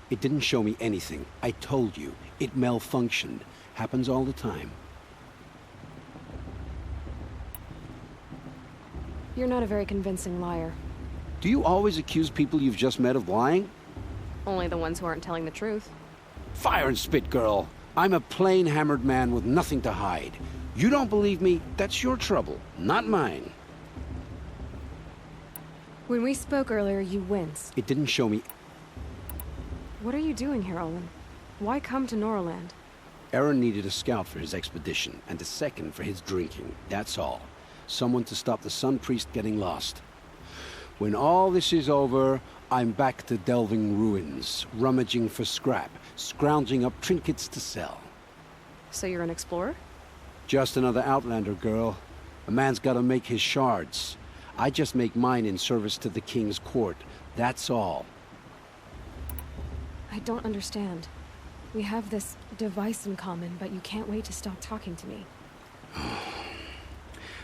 It didn't show me anything. I told you. It malfunctioned. Happens all the time. You're not a very convincing liar. Do you always accuse people you've just met of lying? Only the ones who aren't telling the truth. Fire and spit, girl. I'm a plain hammered man with nothing to hide. You don't believe me, that's your trouble, not mine. When we spoke earlier, you winced. It didn't show me. What are you doing here, Olin? Why come to Noraland? Aaron needed a scout for his expedition, and a second for his drinking, that's all. Someone to stop the Sun Priest getting lost. When all this is over, I'm back to delving ruins, rummaging for scrap, scrounging up trinkets to sell. So you're an explorer? Just another Outlander, girl. A man's gotta make his shards. I just make mine in service to the King's court, that's all. I don't understand. We have this device in common, but you can't wait to stop talking to me.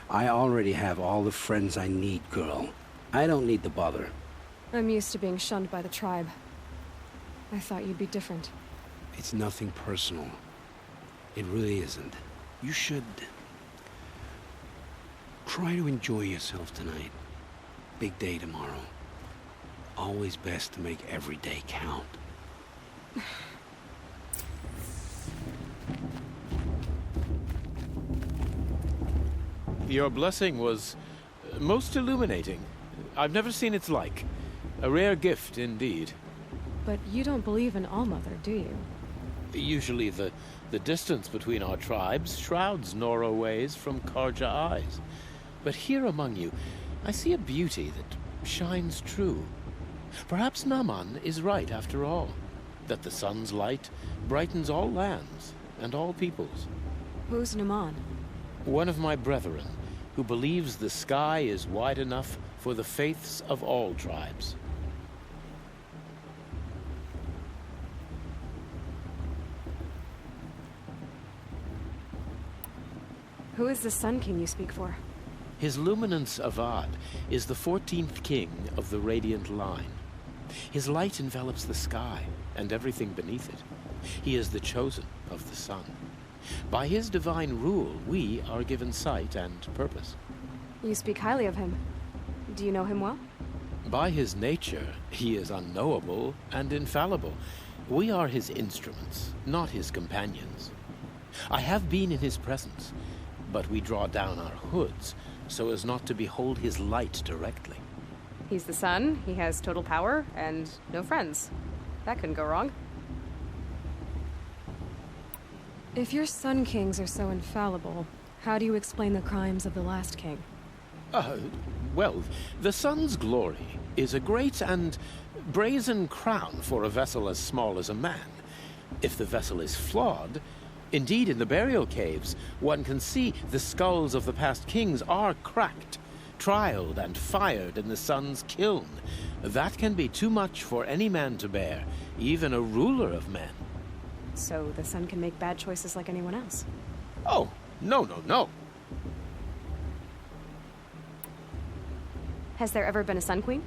I already have all the friends I need, girl. I don't need the bother. I'm used to being shunned by the tribe. I thought you'd be different. It's nothing personal. It really isn't. You should... try to enjoy yourself tonight. Big day tomorrow. Always best to make every day count. Your blessing was most illuminating. I've never seen its like. A rare gift indeed. But you don't believe in Allmother, do you? Usually the distance between our tribes shrouds Nora ways from Karja eyes. But here among you, I see a beauty that shines true. Perhaps Naman is right after all, that the sun's light brightens all lands and all peoples. Who's Naman? One of my brethren, who believes the sky is wide enough for the faiths of all tribes. Who is the Sun King you speak for? His Luminance Avad is the 14th king of the Radiant Line. His light envelops the sky and everything beneath it. He is the chosen of the sun. By his divine rule, we are given sight and purpose. You speak highly of him. Do you know him well? By his nature, he is unknowable and infallible. We are his instruments, not his companions. I have been in his presence, but we draw down our hoods so as not to behold his light directly. He's the sun, he has total power, and no friends. That couldn't go wrong. If your Sun Kings are so infallible, how do you explain the crimes of the last king? Well, the sun's glory is a great and brazen crown for a vessel as small as a man. If the vessel is flawed, indeed in the burial caves, one can see the skulls of the past kings are cracked, trialed and fired in the sun's kiln. That can be too much for any man to bear, even a ruler of men. So the sun can make bad choices like anyone else? Oh, no. Has there ever been a Sun Queen?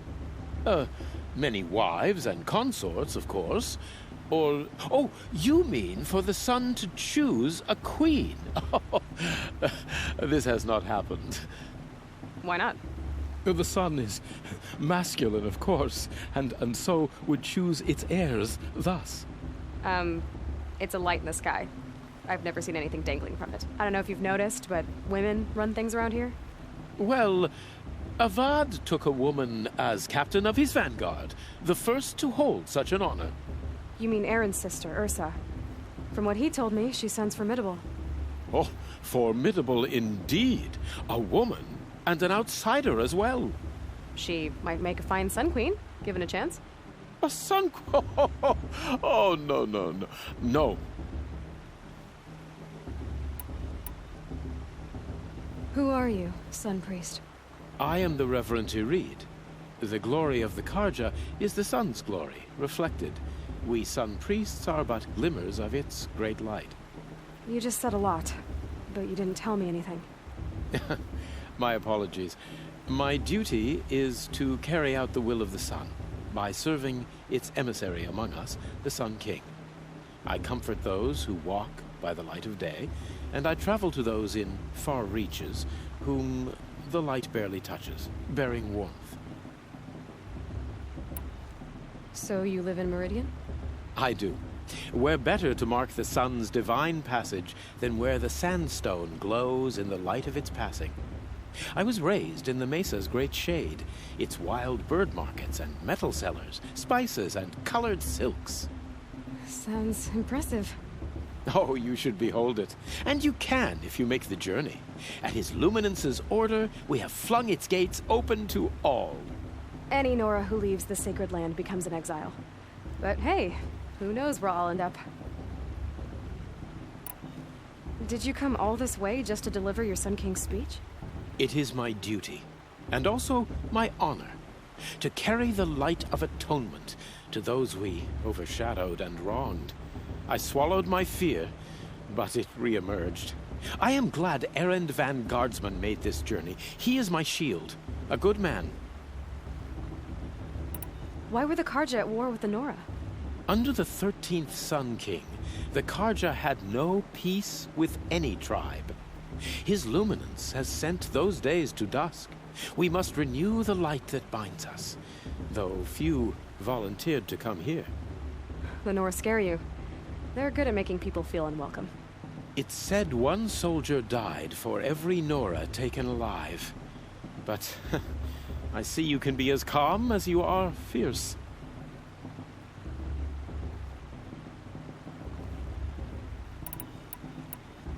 Many wives and consorts, of course. Or, oh, you mean for the sun to choose a queen? This has not happened. Why not? The sun is masculine, of course, and so would choose its heirs thus. It's a light in the sky. I've never seen anything dangling from it. I don't know if you've noticed, but women run things around here? Well, Avad took a woman as captain of his vanguard, the first to hold such an honor. You mean Aaron's sister, Ursa. From what he told me, she sounds formidable. Oh, formidable indeed. A woman, and an outsider as well. She might make a fine Sun Queen, given a chance. A Sun Queen? Oh, no. Who are you, Sun Priest? I am the Reverend Irid. The glory of the Karja is the sun's glory, reflected. We Sun Priests are but glimmers of its great light. You just said a lot, but you didn't tell me anything. My apologies. My duty is to carry out the will of the sun by serving its emissary among us, the Sun King. I comfort those who walk by the light of day, and I travel to those in far reaches whom the light barely touches, bearing warmth. So you live in Meridian? I do. Where better to mark the sun's divine passage than where the sandstone glows in the light of its passing? I was raised in the mesa's great shade, its wild bird markets and metal cellars, spices and colored silks. Sounds impressive. Oh, you should behold it. And you can if you make the journey. At His Luminance's order, we have flung its gates open to all. Any Nora who leaves the sacred land becomes an exile. But hey, who knows where I'll end up. Did you come all this way just to deliver your Sun King's speech? It is my duty, and also my honor, to carry the light of atonement to those we overshadowed and wronged. I swallowed my fear, but it re-emerged. I am glad Erend van Guardsman made this journey. He is my shield, a good man. Why were the Karja at war with the Nora? Under the 13th Sun King, the Karja had no peace with any tribe. His luminance has sent those days to dusk. We must renew the light that binds us, though few volunteered to come here. The Nora scare you. They're good at making people feel unwelcome. It's said one soldier died for every Nora taken alive. But I see you can be as calm as you are fierce.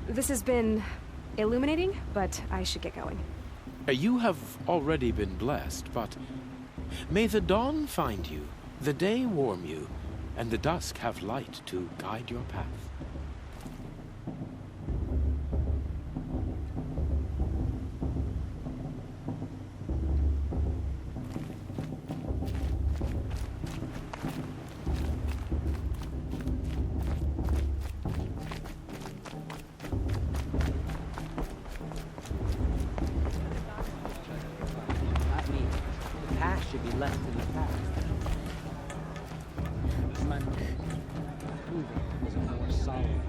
This has been illuminating, but I should get going. You have already been blessed, but may the dawn find you, the day warm you, and the dusk have light to guide your path. Should be left in the past. Man, proving was a more solid.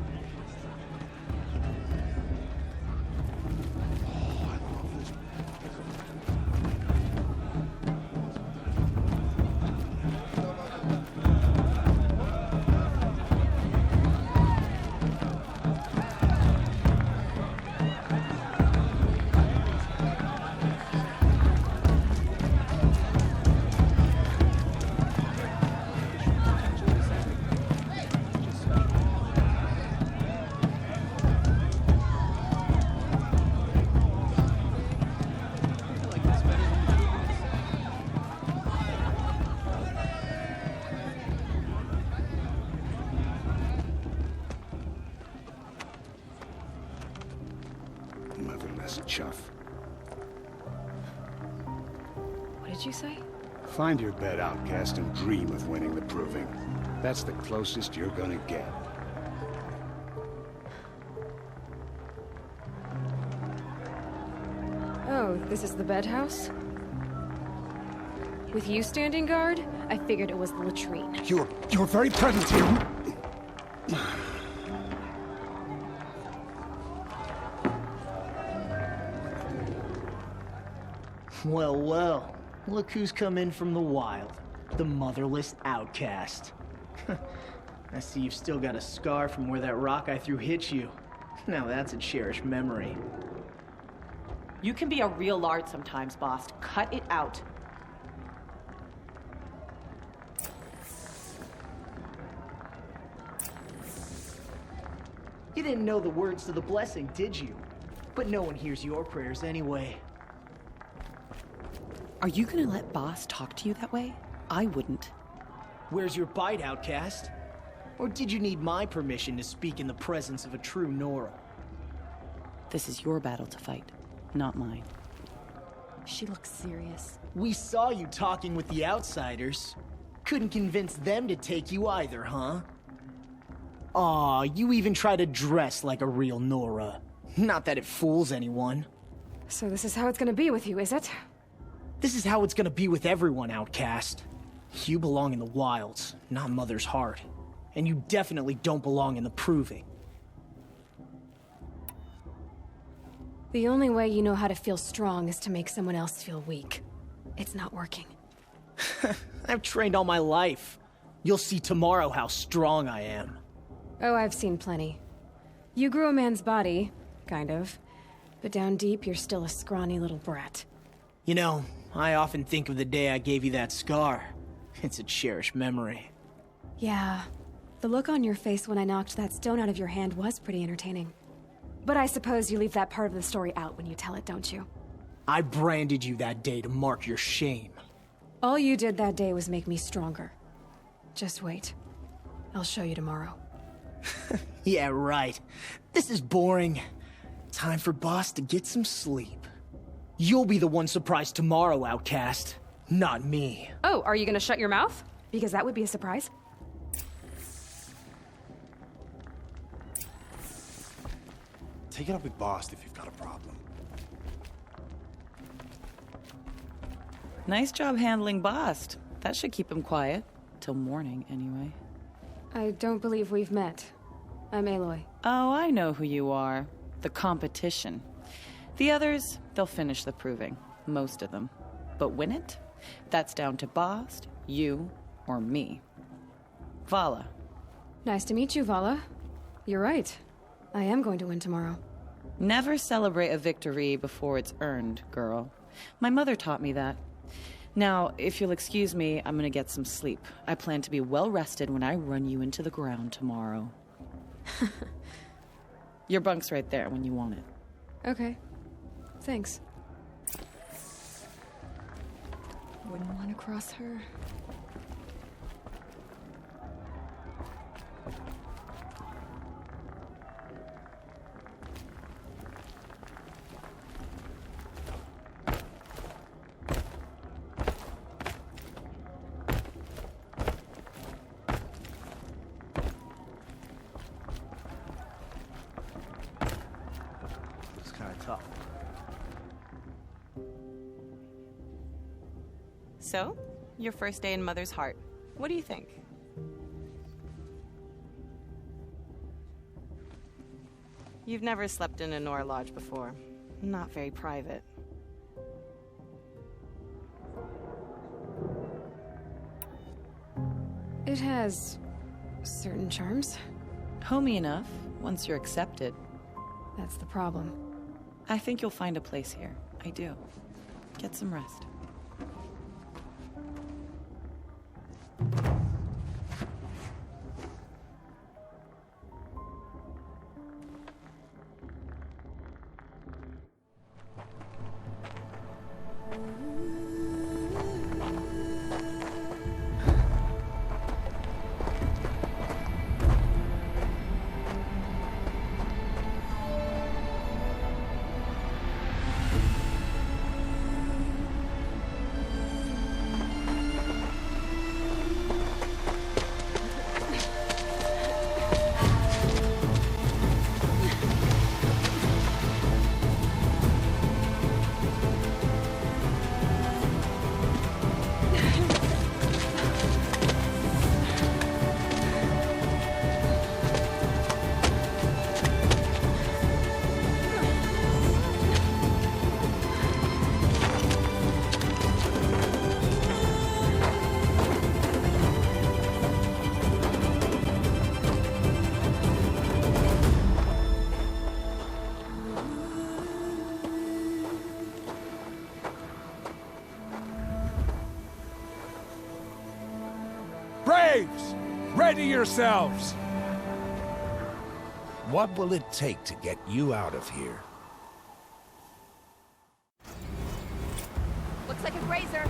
Motherless chuff. What did you say? Find your bed, outcast, and dream of winning the proving. That's the closest you're gonna get. Oh, this is the bedhouse? With you standing guard, I figured it was the latrine. Your very presence here. Well, well. Look who's come in from the wild. The motherless outcast. I see you've still got a scar from where that rock I threw hit you. Now that's a cherished memory. You can be a real lard sometimes, boss. Cut it out. You didn't know the words to the blessing, did you? But no one hears your prayers anyway. Are you gonna let boss talk to you that way? I wouldn't. Where's your bite, outcast? Or did you need my permission to speak in the presence of a true Nora? This is your battle to fight, not mine. She looks serious. We saw you talking with the outsiders. Couldn't convince them to take you either, huh? Aw, you even try to dress like a real Nora. Not that it fools anyone. So this is how it's gonna be with you, is it? This is how it's gonna be with everyone, outcast. You belong in the wilds, not Mother's heart. And you definitely don't belong in the proving. The only way you know how to feel strong is to make someone else feel weak. It's not working. I've trained all my life. You'll see tomorrow how strong I am. Oh, I've seen plenty. You grew a man's body, kind of. But down deep, you're still a scrawny little brat. You know, I often think of the day I gave you that scar. It's a cherished memory. Yeah. The look on your face when I knocked that stone out of your hand was pretty entertaining. But I suppose you leave that part of the story out when you tell it, don't you? I branded you that day to mark your shame. All you did that day was make me stronger. Just wait. I'll show you tomorrow. Yeah, right. This is boring. Time for Boss to get some sleep. You'll be the one surprised tomorrow, outcast. Not me. Oh, are you gonna shut your mouth? Because that would be a surprise. Take it up with Boss if you've got a problem. Nice job handling Bast. That should keep him quiet. Till morning, anyway. I don't believe we've met. I'm Aloy. Oh, I know who you are. The competition. The others, they'll finish the proving. Most of them. But win it? That's down to Bast, you, or me. Vala. Nice to meet you, Vala. You're right. I am going to win tomorrow. Never celebrate a victory before it's earned, girl. My mother taught me that. Now, if you'll excuse me, I'm gonna get some sleep. I plan to be well rested when I run you into the ground tomorrow. Your bunk's right there when you want it. Okay. Thanks. Wouldn't want to cross her. It's kind of tough. So, your first day in Mother's heart. What do you think? You've never slept in a Nora lodge before. Not very private. It has certain charms. Homey enough, once you're accepted. That's the problem. I think you'll find a place here. I do. Get some rest. Braves! Ready yourselves! What will it take to get you out of here? Looks like a grazer.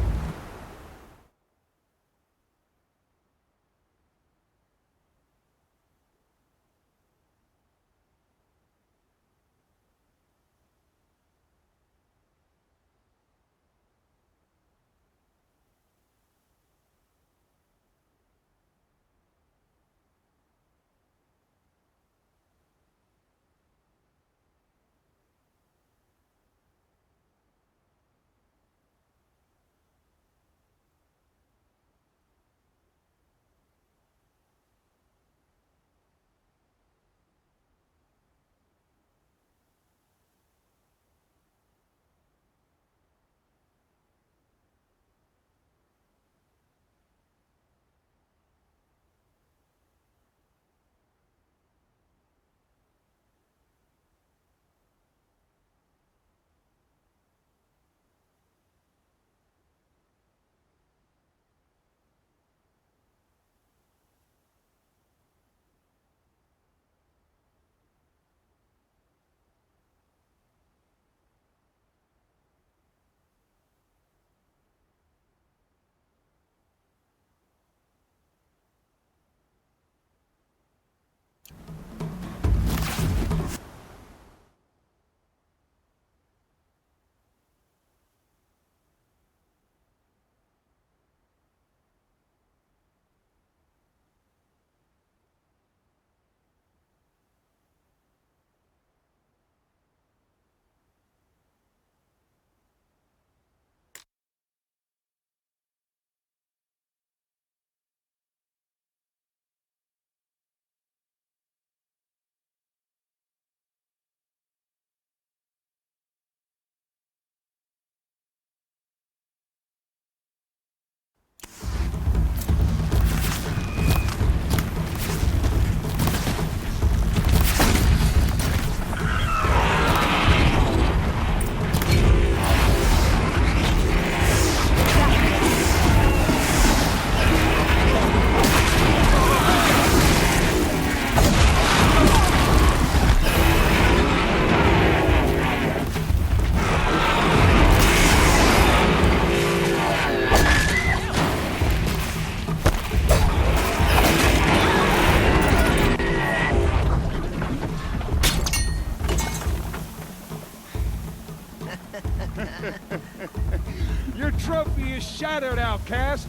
Your trophy is shattered, outcast.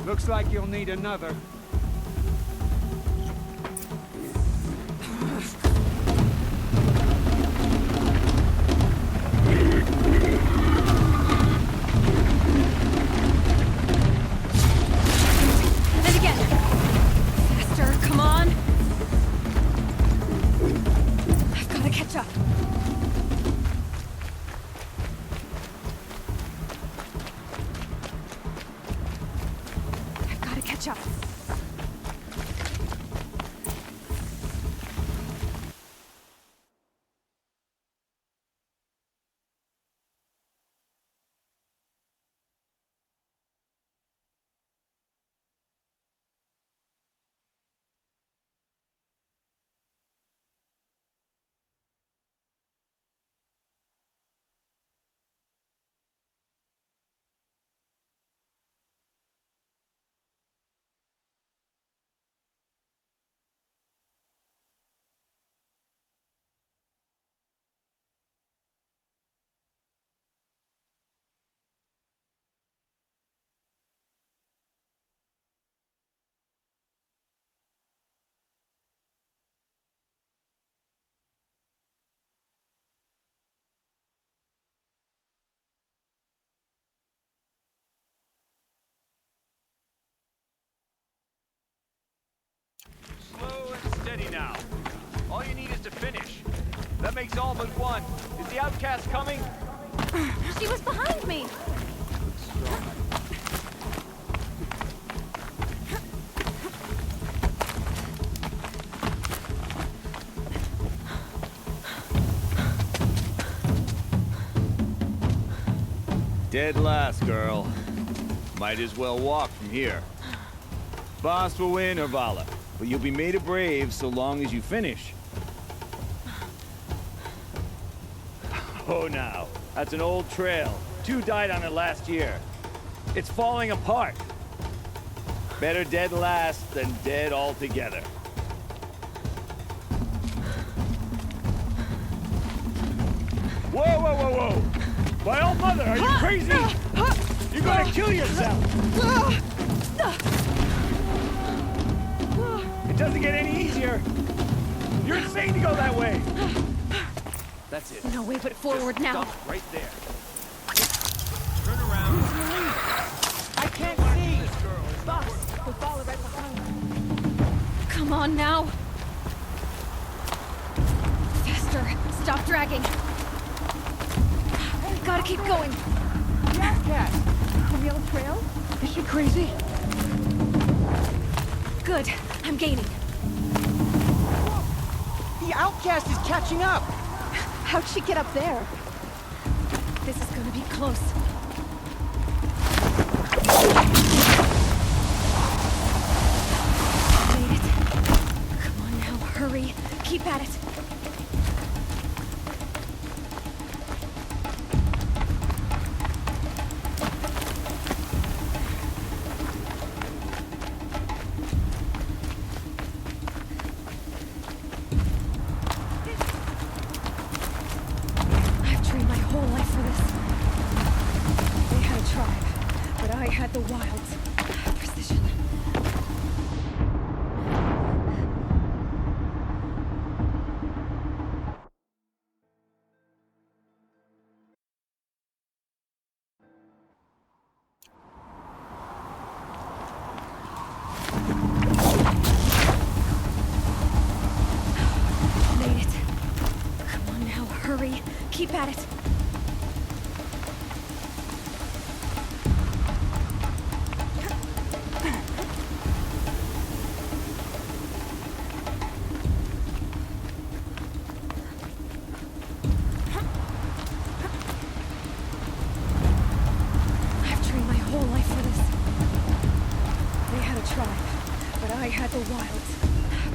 Looks like you'll need another. And again. Faster, come on. I've got to catch up. I've got to catch up. Slow and steady now. All you need is to finish. That makes all but one. Is the outcast coming? She was behind me. Dead last, girl. Might as well walk from here. Boss will win, or Vala, but you'll be made a brave so long as you finish. Oh, now. That's an old trail. 2 died on it last year. It's falling apart. Better dead last than dead altogether. Whoa, whoa, whoa, whoa! My old mother, are you crazy? You're gonna kill yourself! It doesn't get any easier. You're insane to go that way. That's it. No way but forward now. Stop right there. Turn around. I can't see. Boss, we'll follow right behind. Come on now. Faster. Stop dragging. Gotta keep going. The outcast! From the old trail? Is she crazy? Good. I'm gaining. The outcast is catching up! How'd she get up there? This is gonna be close. Made it. Come on now, hurry. Keep at it. The wilds. Precision. Made it. Come on now, hurry. Keep at it. I had the wilds.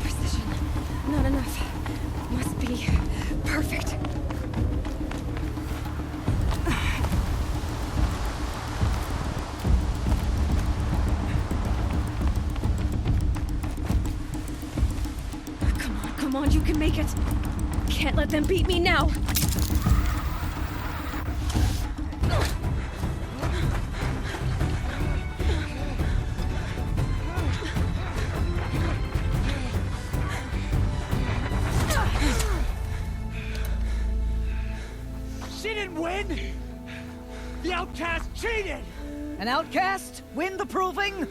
Precision. Not enough. Must be perfect. Come on, you can make it. Can't let them beat me now. She didn't win! The outcast cheated! An outcast? Win the proving?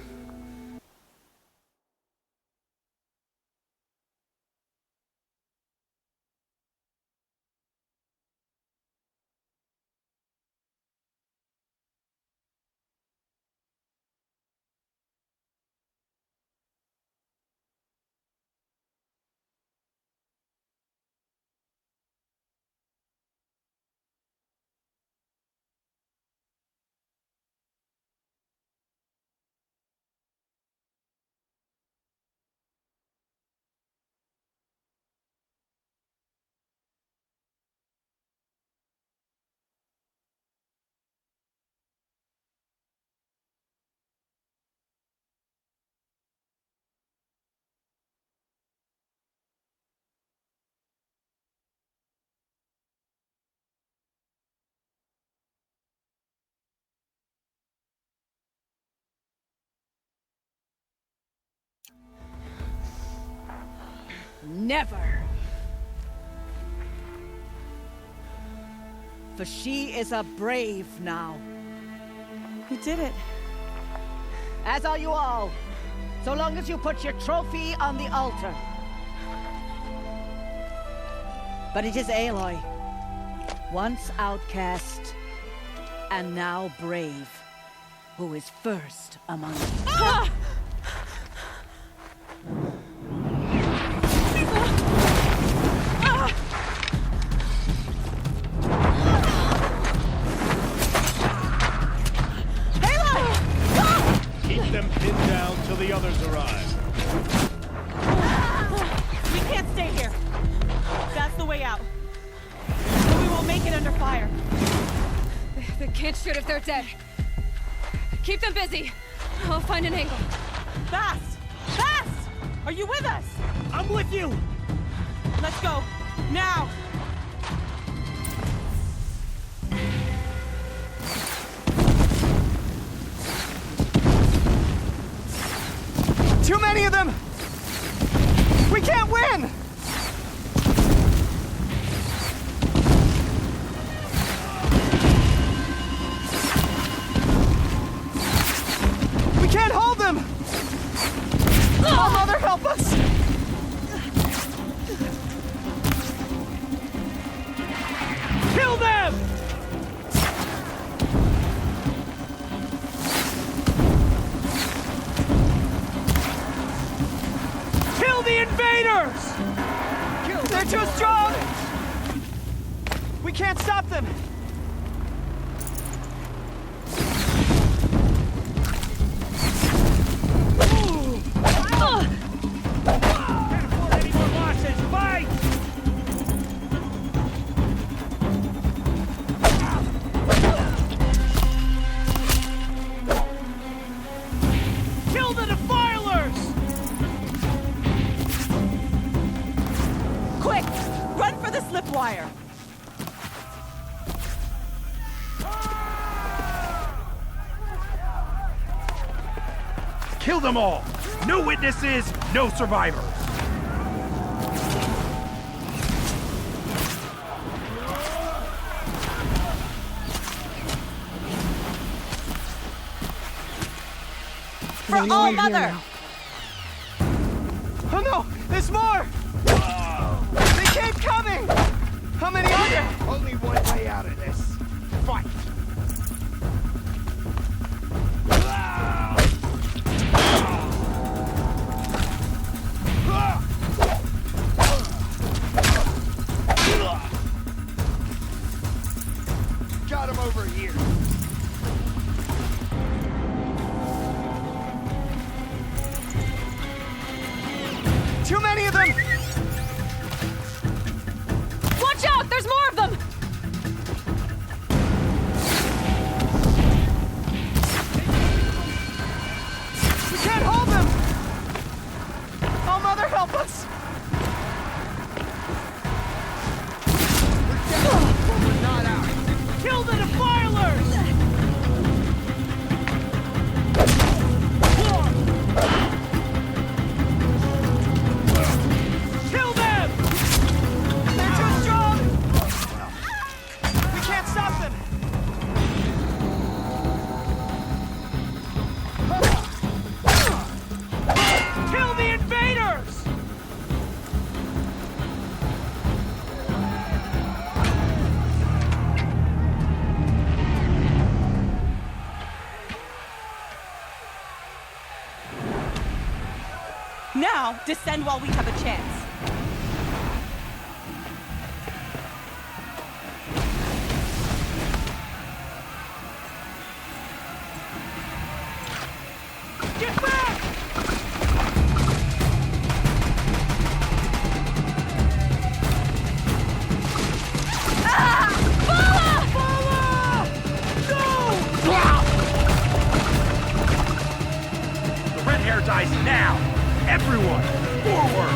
Never! For she is a brave now. You did it. As are you all. So long as you put your trophy on the altar. But it is Aloy, once outcast, and now brave, who is first among us. Ah! Keep them pinned down till the others arrive. We can't stay here. That's the way out. But we won't make it under fire. They can't shoot if they're dead. Keep them busy. I'll find an angle. Fast! Fast! Are you with us? I'm with you! Let's go. Now! Too many of them! We can't win! We can't hold them! Oh, Mother, help us! Kill them! Kill the invaders! They're too strong! We can't stop them! Can't afford any more losses! Fight! Kill the defilers! Quick! Run for the slip wire! Kill them all! No witnesses, no survivors! For All Mother! Oh no! There's more! They keep coming! How many are there? Only one way out of this. Fight! Got him over here. Too many of them! Watch out! There's more of them! We can't hold them! Oh, Mother, help us! We're not out. Kill the defilers! something! Kill the invaders! Now, descend while we have a chance. Get back! The red hair dies now! Everyone, forward!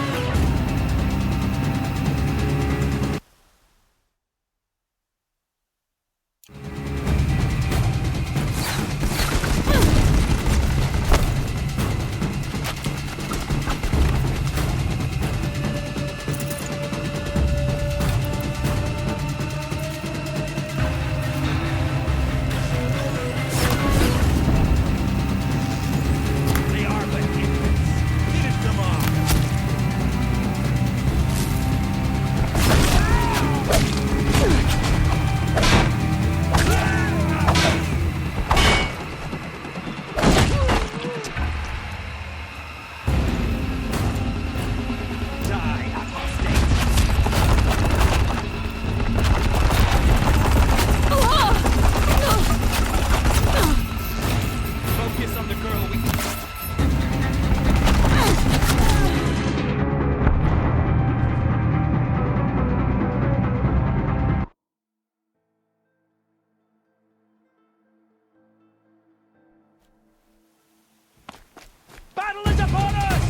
Battle is upon us!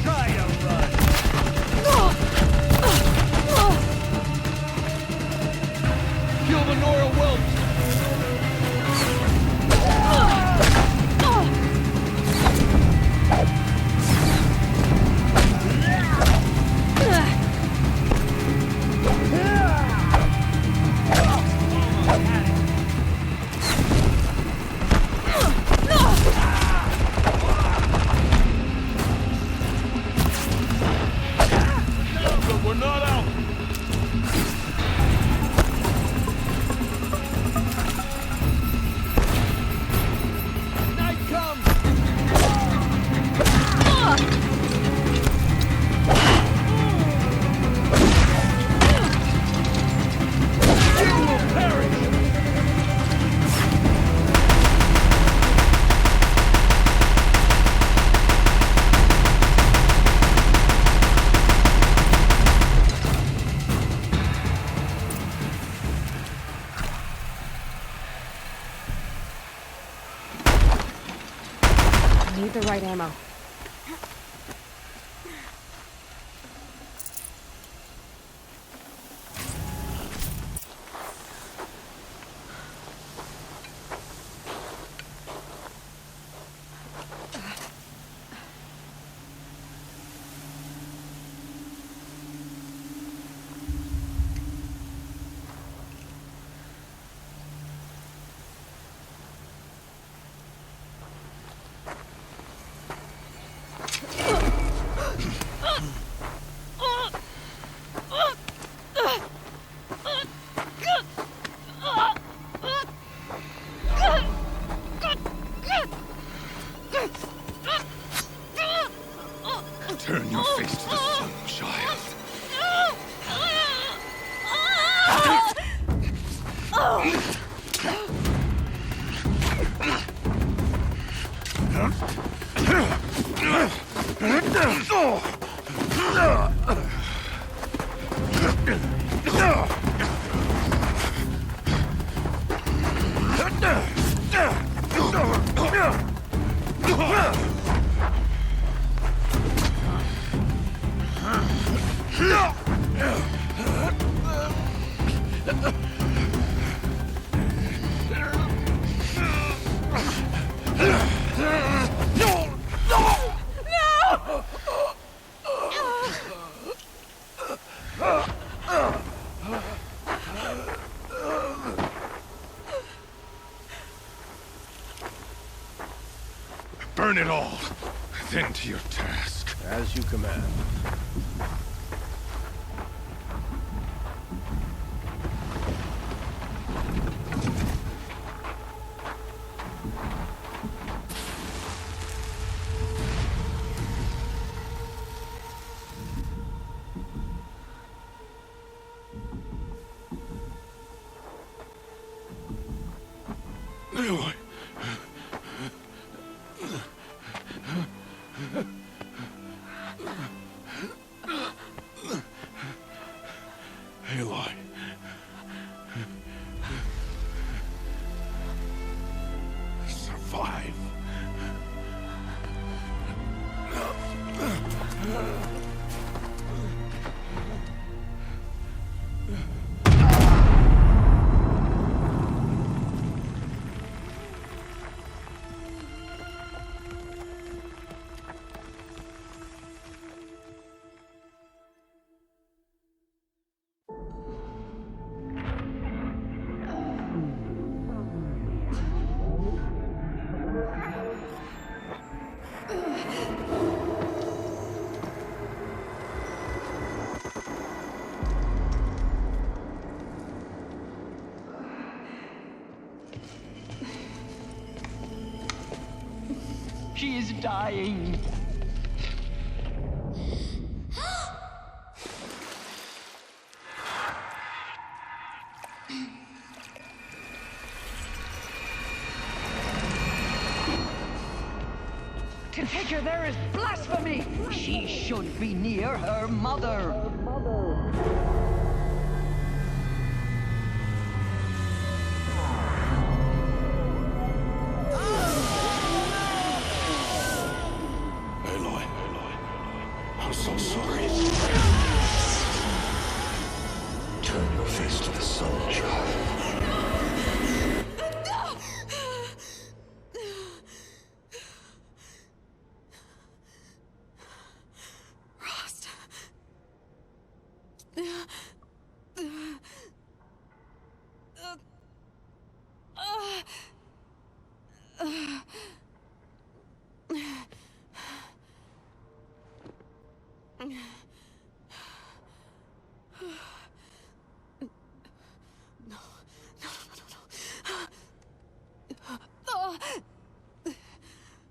Try to run! Kill the Nora Whelp! But we're not out! Night comes! You will perish! I need the right ammo. Turn your face to the sun, child. Burn it all, then to your task. As you command. Aloy. Aloy. Survive. She is dying. To take her there is blasphemy. She should be near her mother. Aloy. I'm so sorry. Turn your face to the sun, child.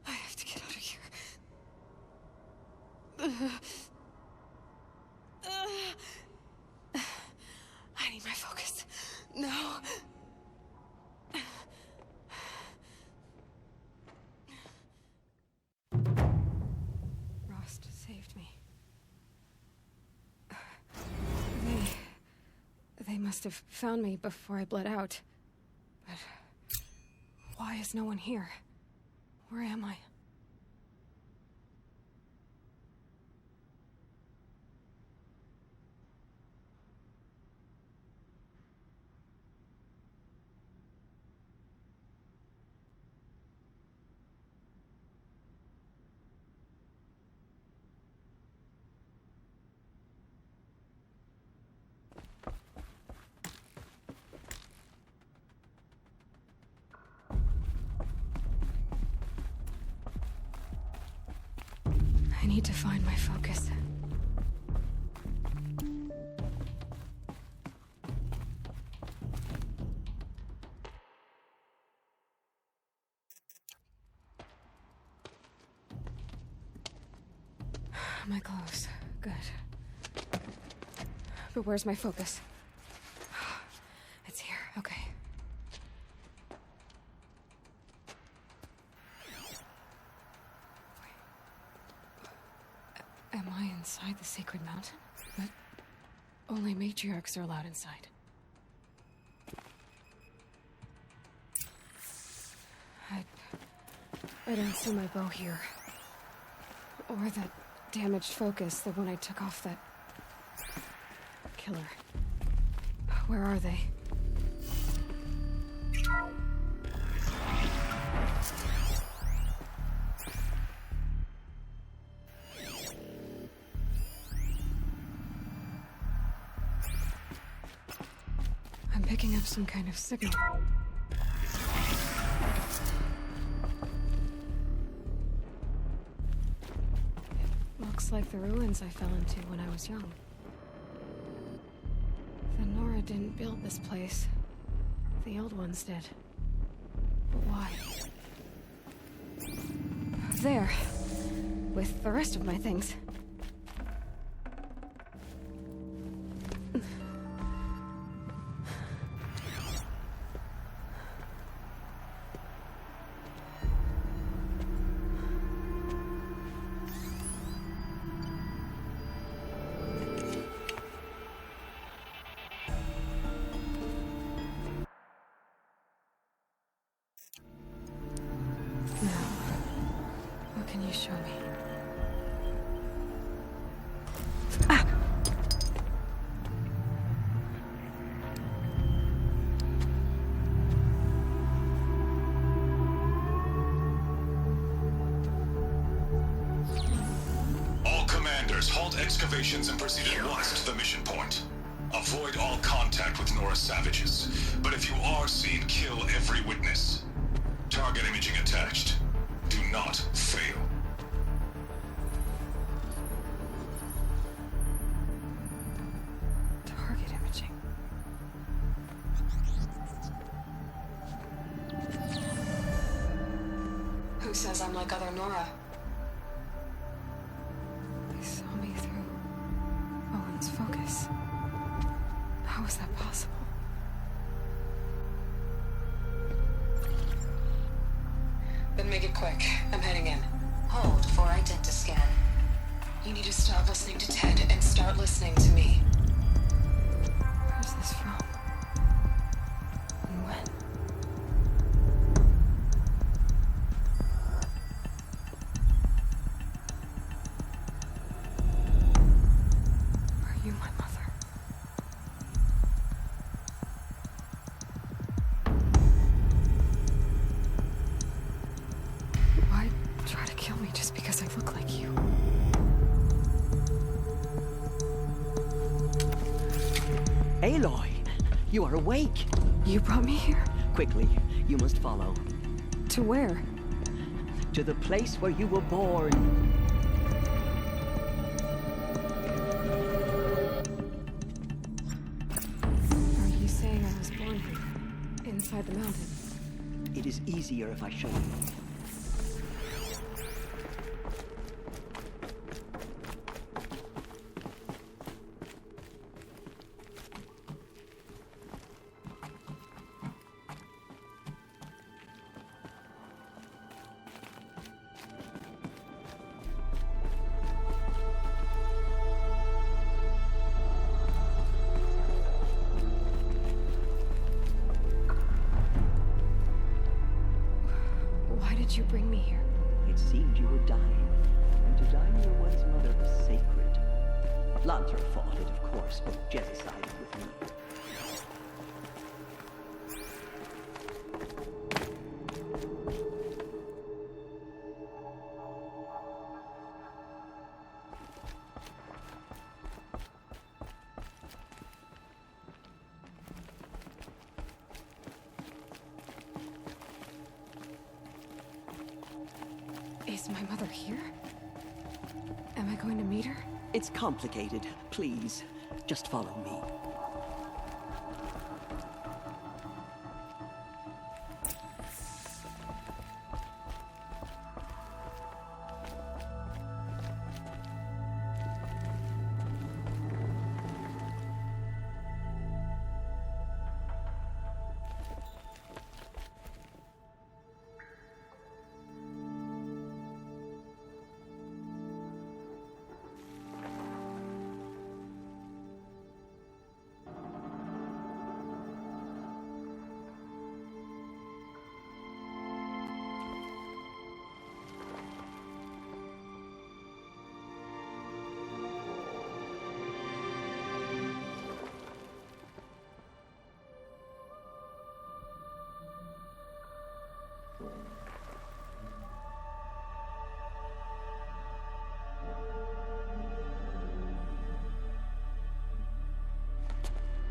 I have to get out of here. I need my focus. No. Rost saved me. They must have found me before I bled out. But why is no one here? Where am I? I need to find my focus. My clothes. Good. But where's my focus? It's here. Okay. Am I inside the sacred mountain? But only matriarchs are allowed inside. I don't see my bow here. Or that damaged focus, the one I took off that killer. Where are they? I'm picking up some kind of signal. Looks like the ruins I fell into when I was young. The Nora didn't build this place. The old ones did. But why? There. With the rest of my things. Show me. All commanders, halt excavations and proceed at once to the mission point. Avoid all contact with Nora savages, but if you are seen, kill every witness. Target imaging attached. Do not fail. Target imaging. Who says I'm like other Nora? They saw me through Owen's focus. How is that possible? Then make it quick. I'm heading in. Hold for identiscan. You need to stop listening to Ted and start listening to me. Where's this from? And when? Are you my mother? Why try to kill me just because I look like you? Aloy, you are awake. You brought me here? Quickly, you must follow. To where? To the place where you were born. Are you saying I was born here? Inside the mountain? It is easier if I show you. Why did you bring me here? It seemed you were dying, and to die near one's mother was sacred. Lancer fought it, of course, but Jezza sided with me. Is my mother here? Am I going to meet her? It's complicated. Please, just follow me.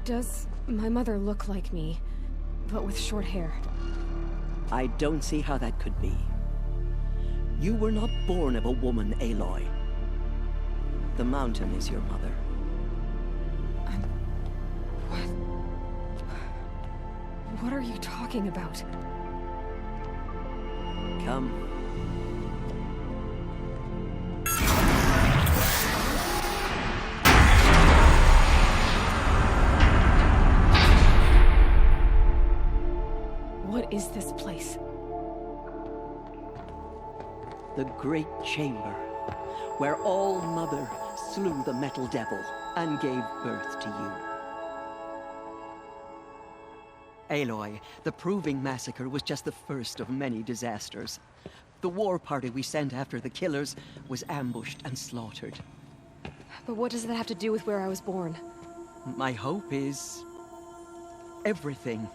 Does my mother look like me, but with short hair? I don't see how that could be. You were not born of a woman, Aloy. The mountain is your mother. What are you talking about? Come. What is this place? The Great Chamber, where All Mother slew the Metal Devil and gave birth to you. Aloy, the Proving Massacre was just the first of many disasters. The war party we sent after the killers was ambushed and slaughtered. But what does that have to do with where I was born? My hope is... everything.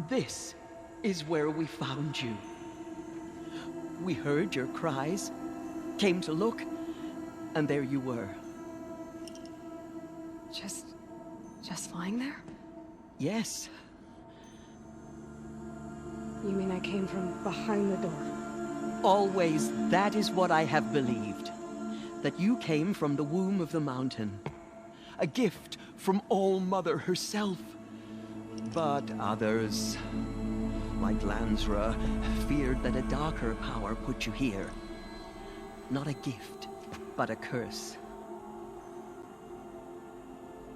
This is where we found you. We heard your cries, came to look, and there you were. Just lying there? Yes. You mean I came from behind the door? Always, that is what I have believed. That you came from the womb of the mountain. A gift from All Mother herself. But others, like Lansra, feared that a darker power put you here. Not a gift, but a curse.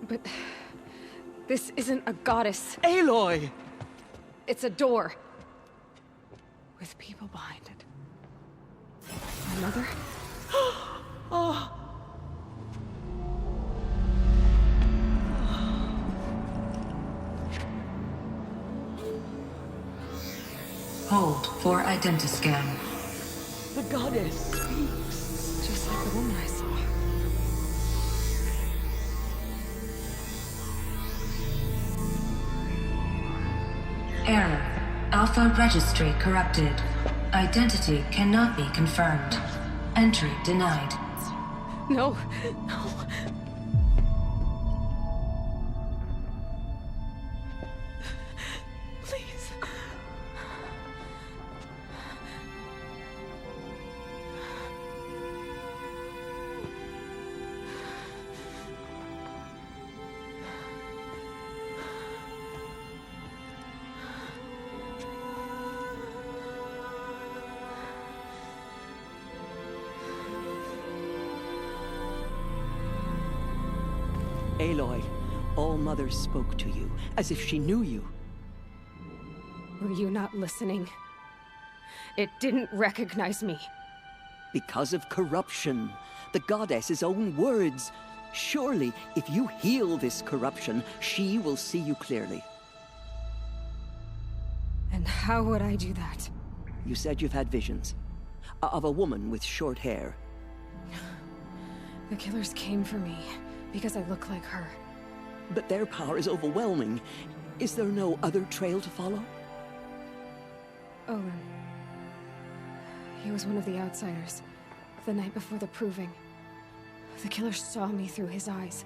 But... this isn't a goddess. Aloy! It's a door. With people behind it. My mother? Oh! Hold for identiscan. The goddess speaks. Just like the woman I saw. Error. Alpha registry corrupted. Identity cannot be confirmed. Entry denied. No. No. Please. Aloy, All Mother spoke to you, as if she knew you. Were you not listening? It didn't recognize me. Because of corruption. The goddess's own words. Surely, if you heal this corruption, she will see you clearly. And how would I do that? You said you've had visions. Of a woman with short hair. The killers came for me, because I look like her. But their power is overwhelming. Is there no other trail to follow? Owen. He was one of the outsiders. The night before the Proving. The killer saw me through his eyes.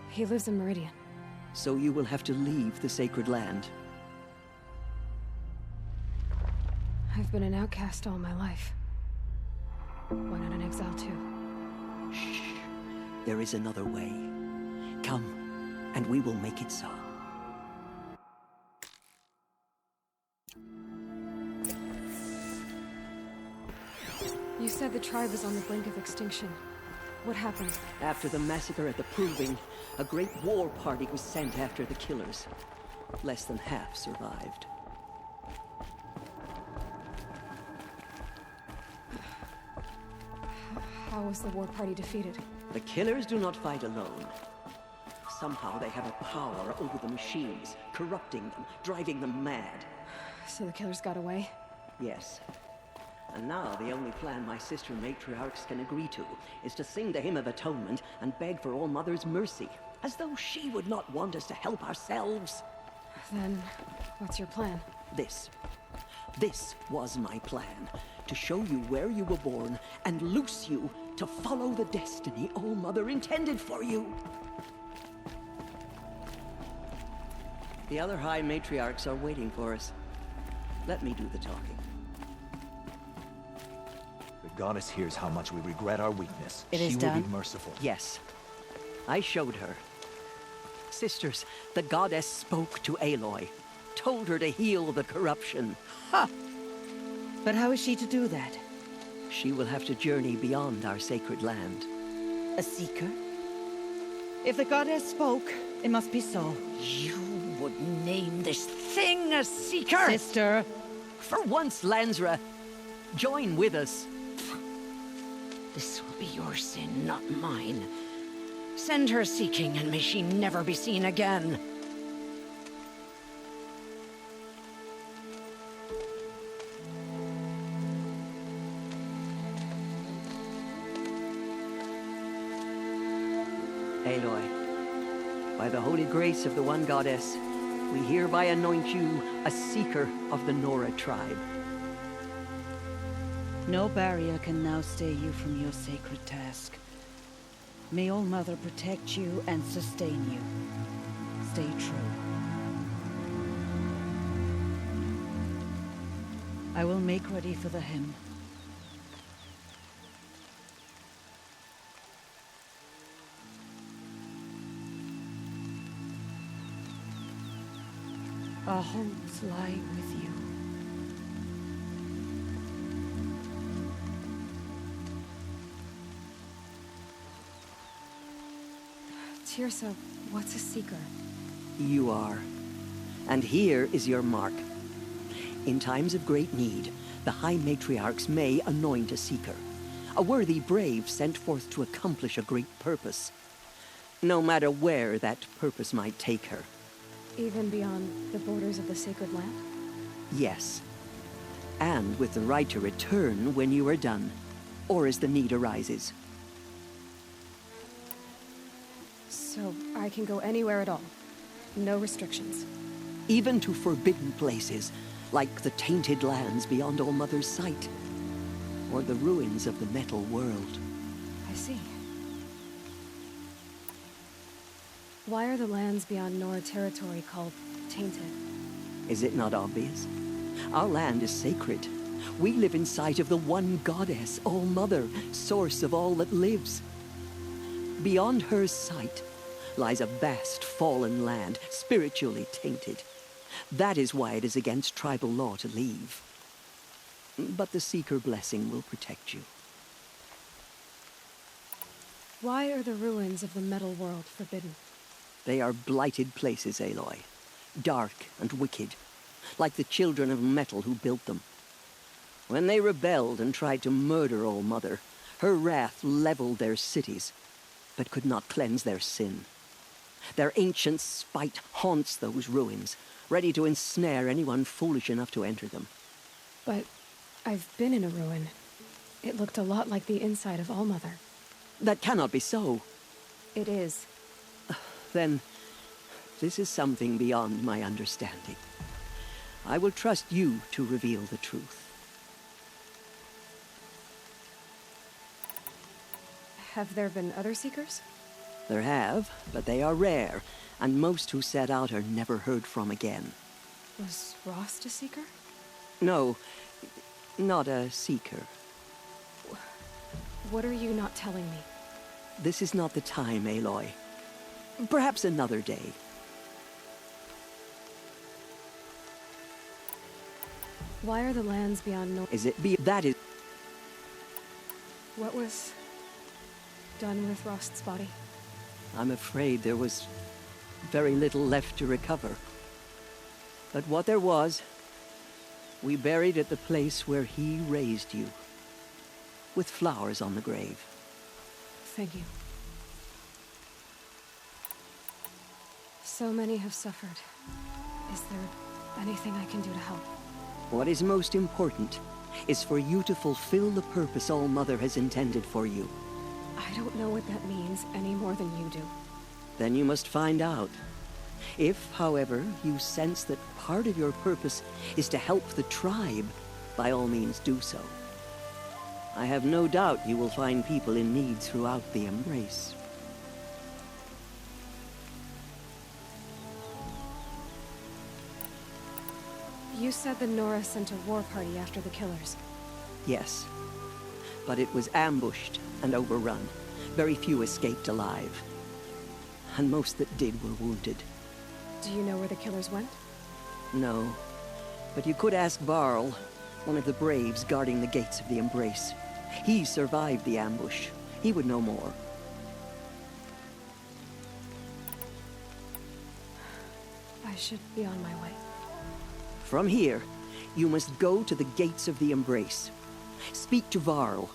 He lives in Meridian. So you will have to leave the sacred land. I've been an outcast all my life. Why not an exile too? Shh. There is another way. Come, and we will make it so. You said the tribe is on the brink of extinction. What happened? After the massacre at the Proving, a great war party was sent after the killers. Less than half survived. How was the war party defeated? The killers do not fight alone. Somehow they have a power over the machines, corrupting them, driving them mad. So the killers got away? Yes. And now the only plan my sister matriarchs can agree to is to sing the Hymn of Atonement and beg for All Mother's mercy, as though she would not want us to help ourselves. Then, what's your plan? This was my plan. To show you where you were born and loose you to follow the destiny All Mother intended for you. The other High Matriarchs are waiting for us. Let me do the talking. The Goddess hears how much we regret our weakness. It is she will done? be merciful. Yes. I showed her. Sisters, the goddess spoke to Aloy. Told her to heal the corruption. Ha! But how is she to do that? She will have to journey beyond our sacred land. A seeker? If the goddess spoke, it must be so. You would name this thing a seeker? Sister! For once, Lansra, join with us. This will be your sin, not mine. Send her seeking, and may she never be seen again. Aloy, by the holy grace of the one goddess, we hereby anoint you a seeker of the Nora tribe. No barrier can now stay you from your sacred task. May All Mother protect you and sustain you. Stay true. I will make ready for the hymn. Our hopes lie with you. Tirsa, what's a seeker? You are. And here is your mark. In times of great need, the High Matriarchs may anoint a seeker. A worthy brave sent forth to accomplish a great purpose. No matter where that purpose might take her. Even beyond the borders of the sacred land? Yes. And with the right to return when you are done, or as the need arises. So I can go anywhere at all? No restrictions? Even to forbidden places, like the tainted lands beyond All Mother's sight. Or the ruins of the metal world. I see. Why are the lands beyond Nora territory called tainted? Is it not obvious? Our land is sacred. We live in sight of the one goddess, All Mother, source of all that lives. Beyond her sight lies a vast fallen land, spiritually tainted. That is why it is against tribal law to leave. But the Seeker blessing will protect you. Why are the ruins of the metal world forbidden? They are blighted places, Aloy. Dark and wicked, like the children of metal who built them. When they rebelled and tried to murder All Mother, her wrath leveled their cities, but could not cleanse their sin. Their ancient spite haunts those ruins, ready to ensnare anyone foolish enough to enter them. But I've been in a ruin. It looked a lot like the inside of All Mother. That cannot be so. It is. Then, this is something beyond my understanding. I will trust you to reveal the truth. Have there been other Seekers? There have, but they are rare, and most who set out are never heard from again. Was Rost a Seeker? No, not a Seeker. What are you not telling me? This is not the time, Aloy. Perhaps another day. Why are the lands beyond Nora? That is... What was done with Rost's body? I'm afraid there was very little left to recover. But what there was, we buried at the place where he raised you, with flowers on the grave. Thank you. So many have suffered. Is there anything I can do to help? What is most important is for you to fulfill the purpose All Mother has intended for you. I don't know what that means any more than you do. Then you must find out. If, however, you sense that part of your purpose is to help the tribe, by all means do so. I have no doubt you will find people in need throughout the Embrace. You said the Nora sent a war party after the killers. Yes. but it was ambushed and overrun. Very few escaped alive. And most that did were wounded. Do you know where the killers went? No. But you could ask Varl, one of the Braves guarding the gates of the Embrace. He survived the ambush. He would know more. I should be on my way. From here, you must go to the gates of the Embrace. Speak to Varl,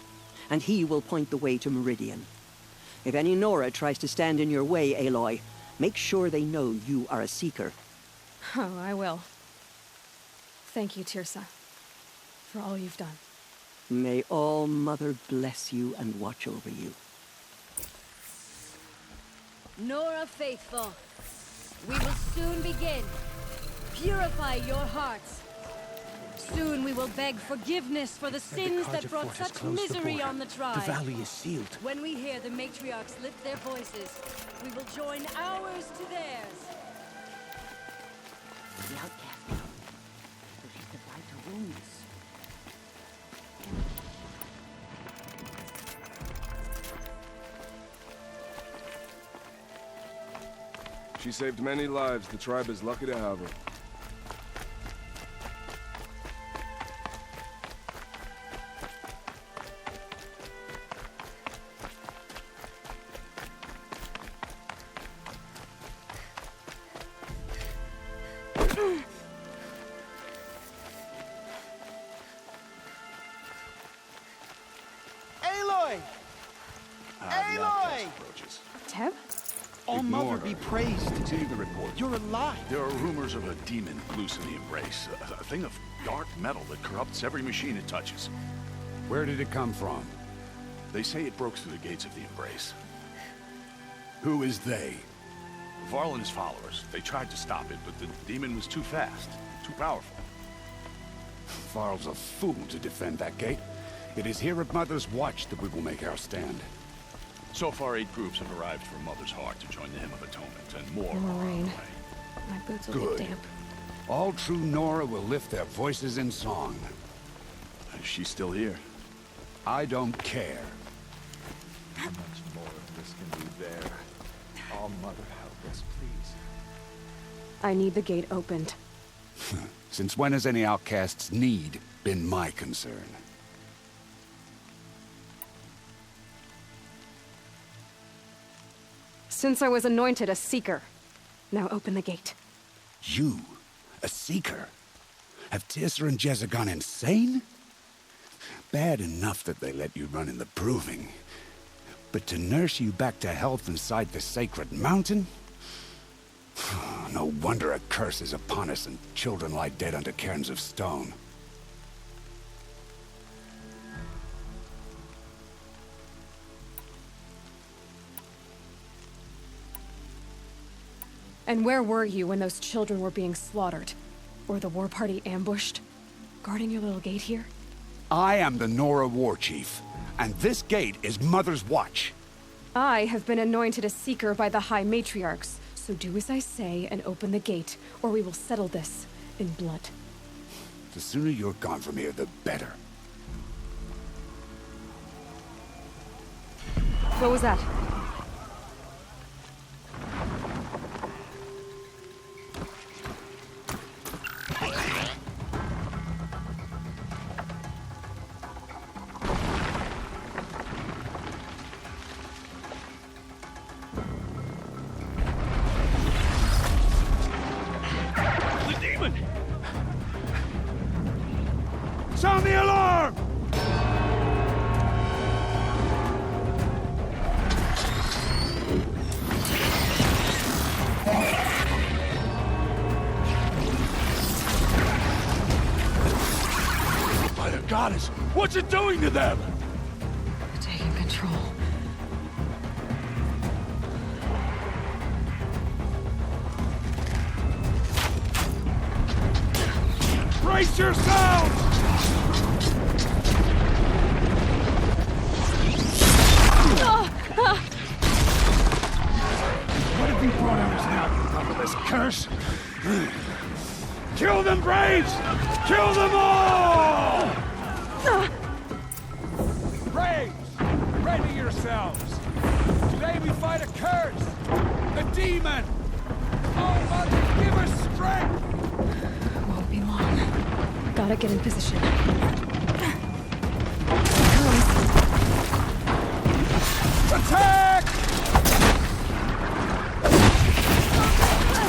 and he will point the way to Meridian. If any Nora tries to stand in your way, Aloy, make sure they know you are a Seeker. Oh, I will. Thank you, Tirsa, for all you've done. May All Mother bless you and watch over you. Nora Faithful, we will soon begin. Purify your hearts. Soon we will beg forgiveness for the sins that brought such misery on the tribe. The valley is sealed. When we hear the matriarchs lift their voices, we will join ours to theirs. The outcast now. So she's supplied to wounds. She saved many lives. The tribe is lucky to have her. Aloy! Aloy! Teb? All Mother be praised. See the report. You're alive. There are rumors of a demon loose in the Embrace. A thing of dark metal that corrupts every machine it touches. Where did it come from? They say it broke through the gates of the Embrace. Who is they? Varl and his followers. They tried to stop it, but the demon was too fast, too powerful. Varl's a fool to defend that gate. It is here at Mother's Watch that we will make our stand. So far, 8 groups have arrived from Mother's Heart to join the Hymn of Atonement, and more More are on the rain. way. My boots will Good. get damp. All true Nora will lift their voices in song. Is she still here? I don't care. How much more of this can be there? All Mother, help us, please. I need the gate opened. Since when has any outcast's need been my concern? Since I was anointed a Seeker. Now open the gate. You? A Seeker? Have Tirsa and Jezza gone insane? Bad enough that they let you run in the Proving. But to nurse you back to health inside the sacred mountain? No wonder a curse is upon us and children lie dead under cairns of stone. And where were you when those children were being slaughtered? Or the war party ambushed? Guarding your little gate here? I am the Nora War Chief, and this gate is Mother's Watch. I have been anointed a Seeker by the High Matriarchs, so do as I say and open the gate, or we will settle this in blood. The sooner you're gone from here, the better. What was that? The demon! Sound the alarm! By the goddess, what's it doing to them? Taking control. Brace yourselves! What have you brought on us now, you motherless curse? Kill them, Braves! Kill them all! Braves! Today we fight a curse! A demon! Oh, Mother, give us strength! Won't be long. Gotta get in position. Attack!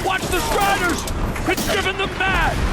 Watch the Striders! It's driven them mad!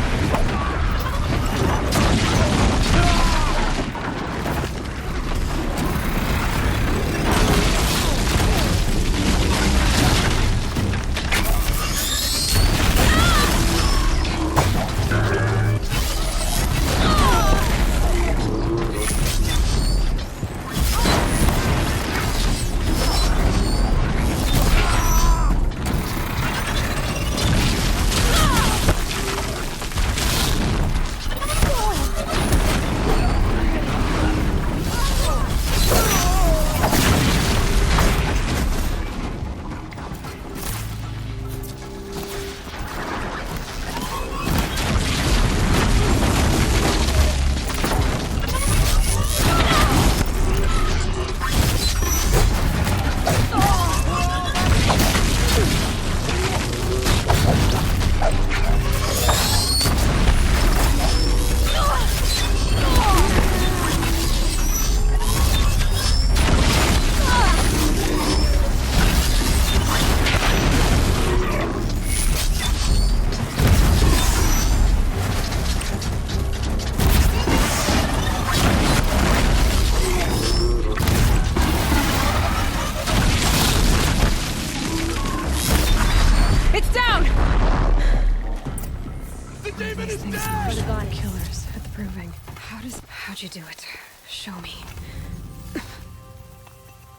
How'd you do it? Show me.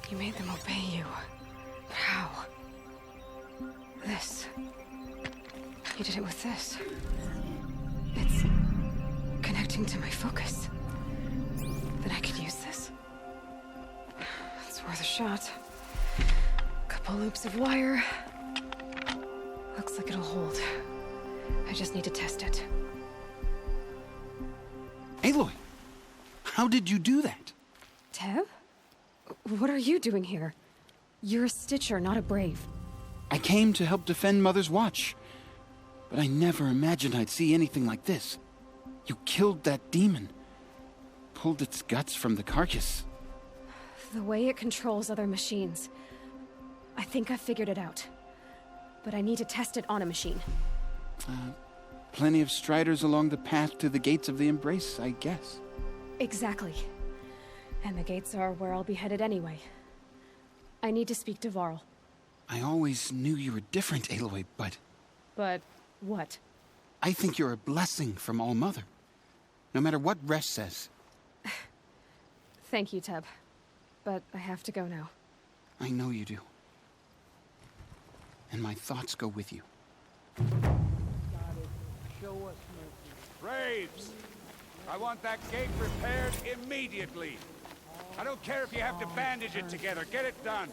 You made them obey you. But how? This. You did it with this. It's connecting to my focus. Then I could use this. It's worth a shot. Couple loops of wire. Looks like it'll hold. I just need to test it. Aloy! How did you do that? Tev? What are you doing here? You're a Stitcher, not a Brave. I came to help defend Mother's Watch. But I never imagined I'd see anything like this. You killed that demon. Pulled its guts from the carcass. The way it controls other machines. I think I figured it out. But I need to test it on a machine. Plenty of Striders along the path to the gates of the Embrace, I guess. Exactly. And the gates are where I'll be headed anyway. I need to speak to Varl. I always knew you were different, Aloy, but... But what? I think you're a blessing from All-Mother. No matter what Resh says. Thank you, Teb. But I have to go now. I know you do. And my thoughts go with you. Braves! I want that gate repaired immediately. I don't care if you have to bandage it together. Get it done.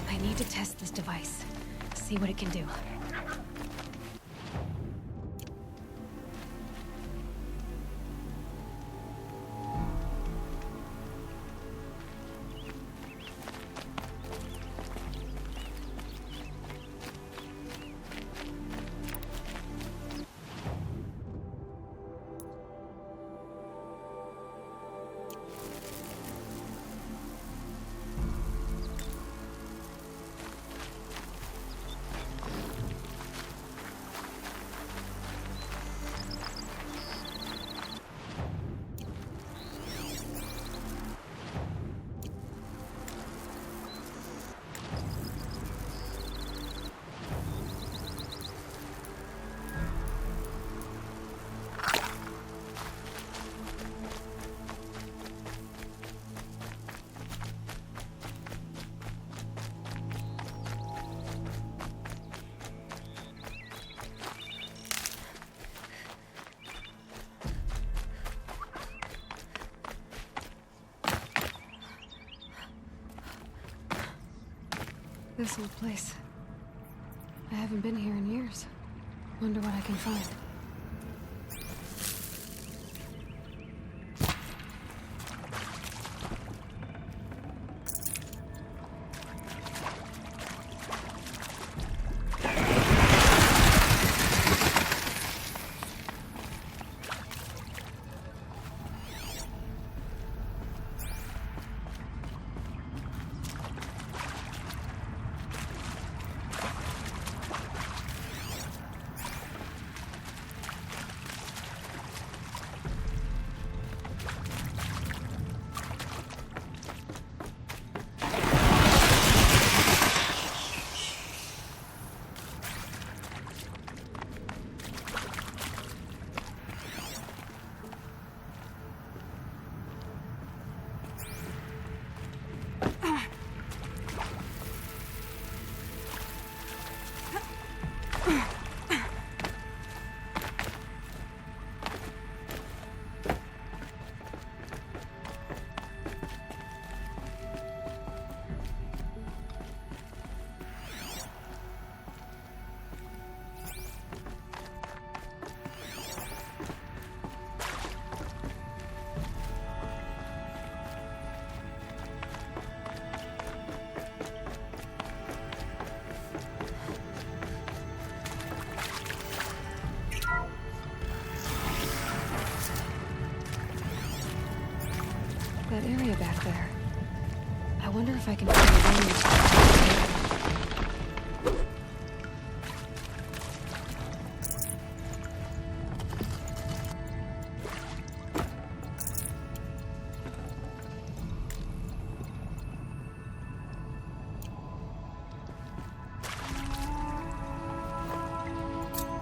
I need to test this device. See what it can do. This old place. I haven't been here in years. Wonder what I can find. That area back there. I wonder if I can find a range.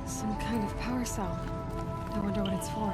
Some kind of power cell. I wonder what it's for.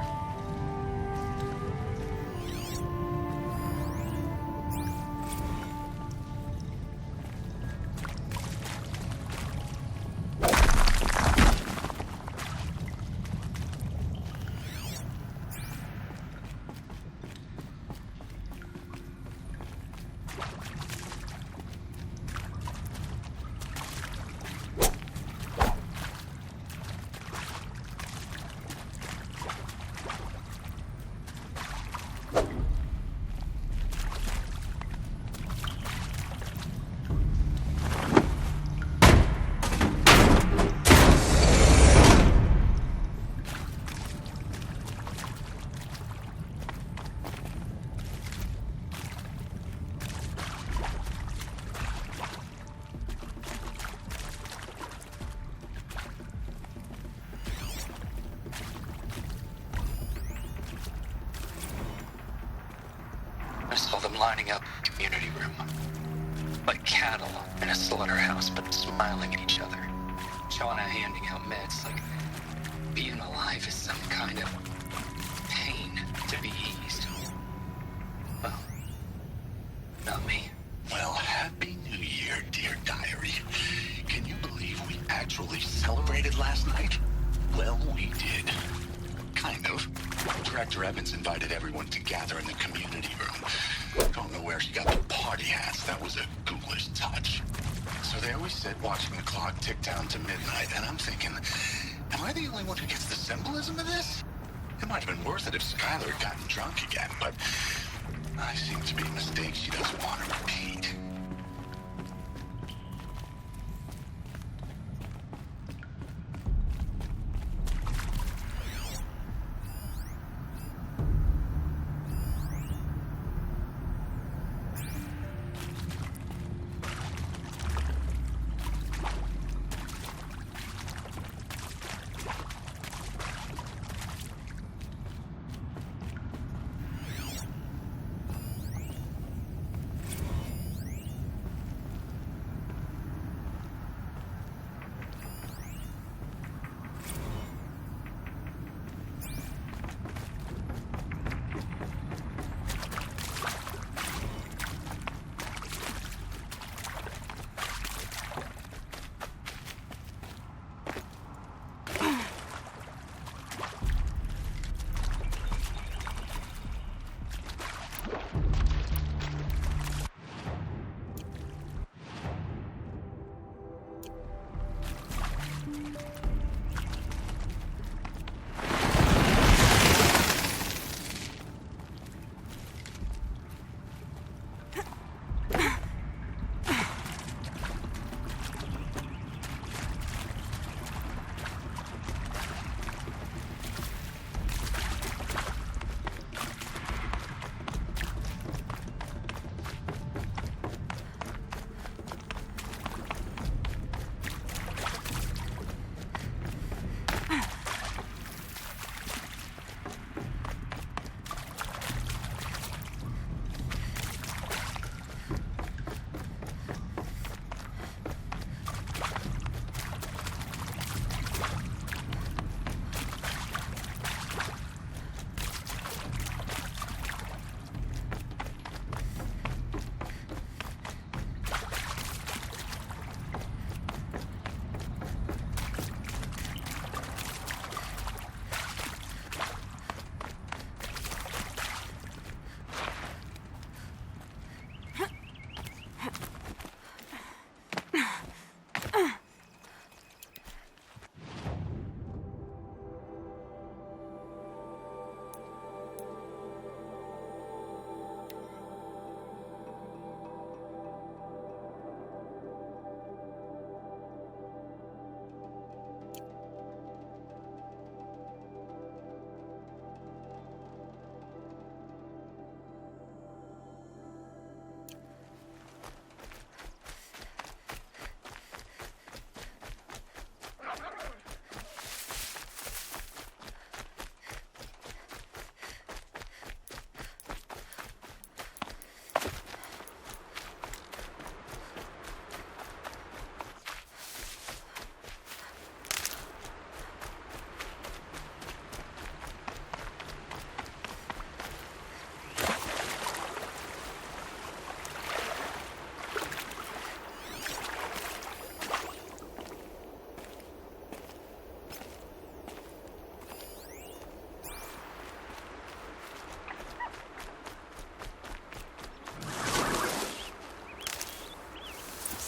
I saw them lining up in the community room. Like cattle in a slaughterhouse, but smiling at each other. Shauna handing out meds, like being alive is some kind of pain to be eased. Well, not me. Well, Happy New Year, dear diary. Can you believe we actually celebrated last night? Well, we did. Kind of. Director Evans invited everyone to gather in the community room. Don't know where she got the party hats. That was a ghoulish touch. So there we sit, watching the clock tick down to midnight, and I'm thinking, am I the only one who gets the symbolism of this? It might have been worth it if Skylar had gotten drunk again, but I seem to be a mistake she doesn't want to repeat.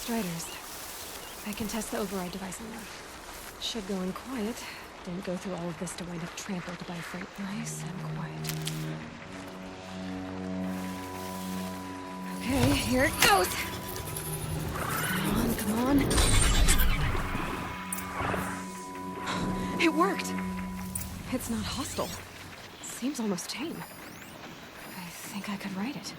Striders. I can test the override device on them. Should go in quiet. Didn't go through all of this to wind up trampled by freight. Nice and quiet. Okay, here it goes! Come on, come on. It worked! It's not hostile. Seems almost tame. I think I could write it.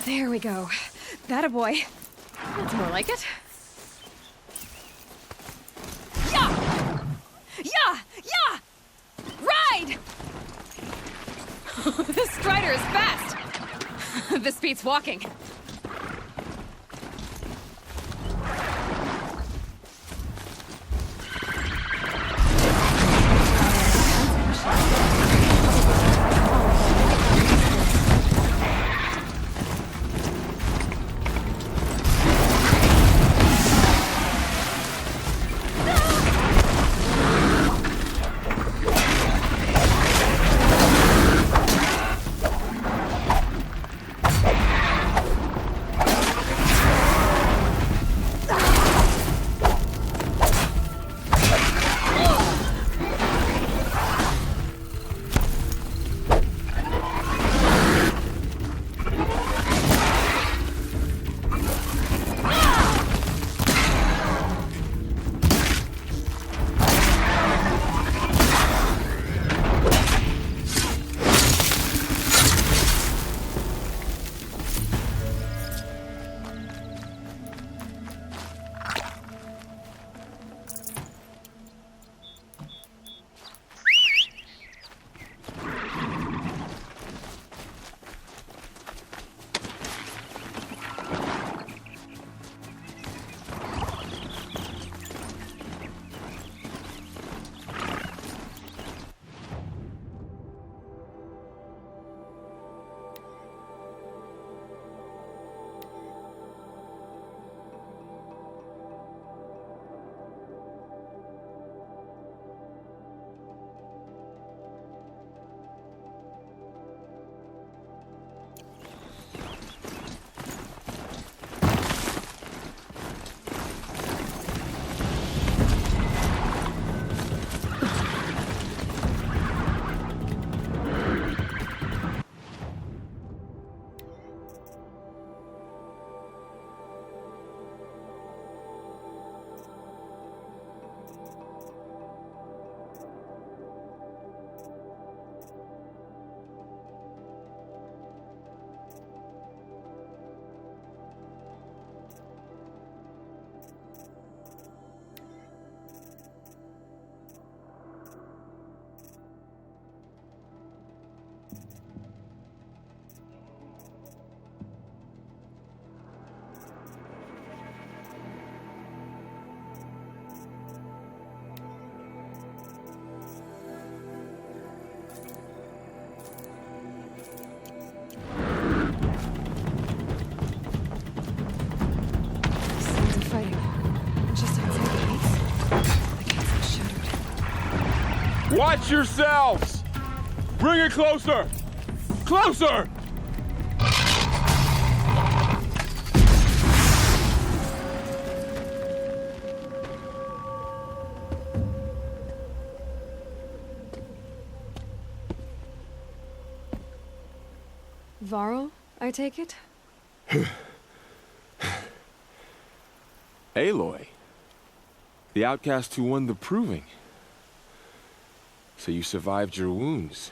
There we go. That a boy. That's more like it. Yeah! Yeah! Yeah! Ride! This Strider is fast! This beats walking. Watch yourselves! Bring it closer! Closer! Varl, I take it? Aloy. The outcast who won the proving. So you survived your wounds.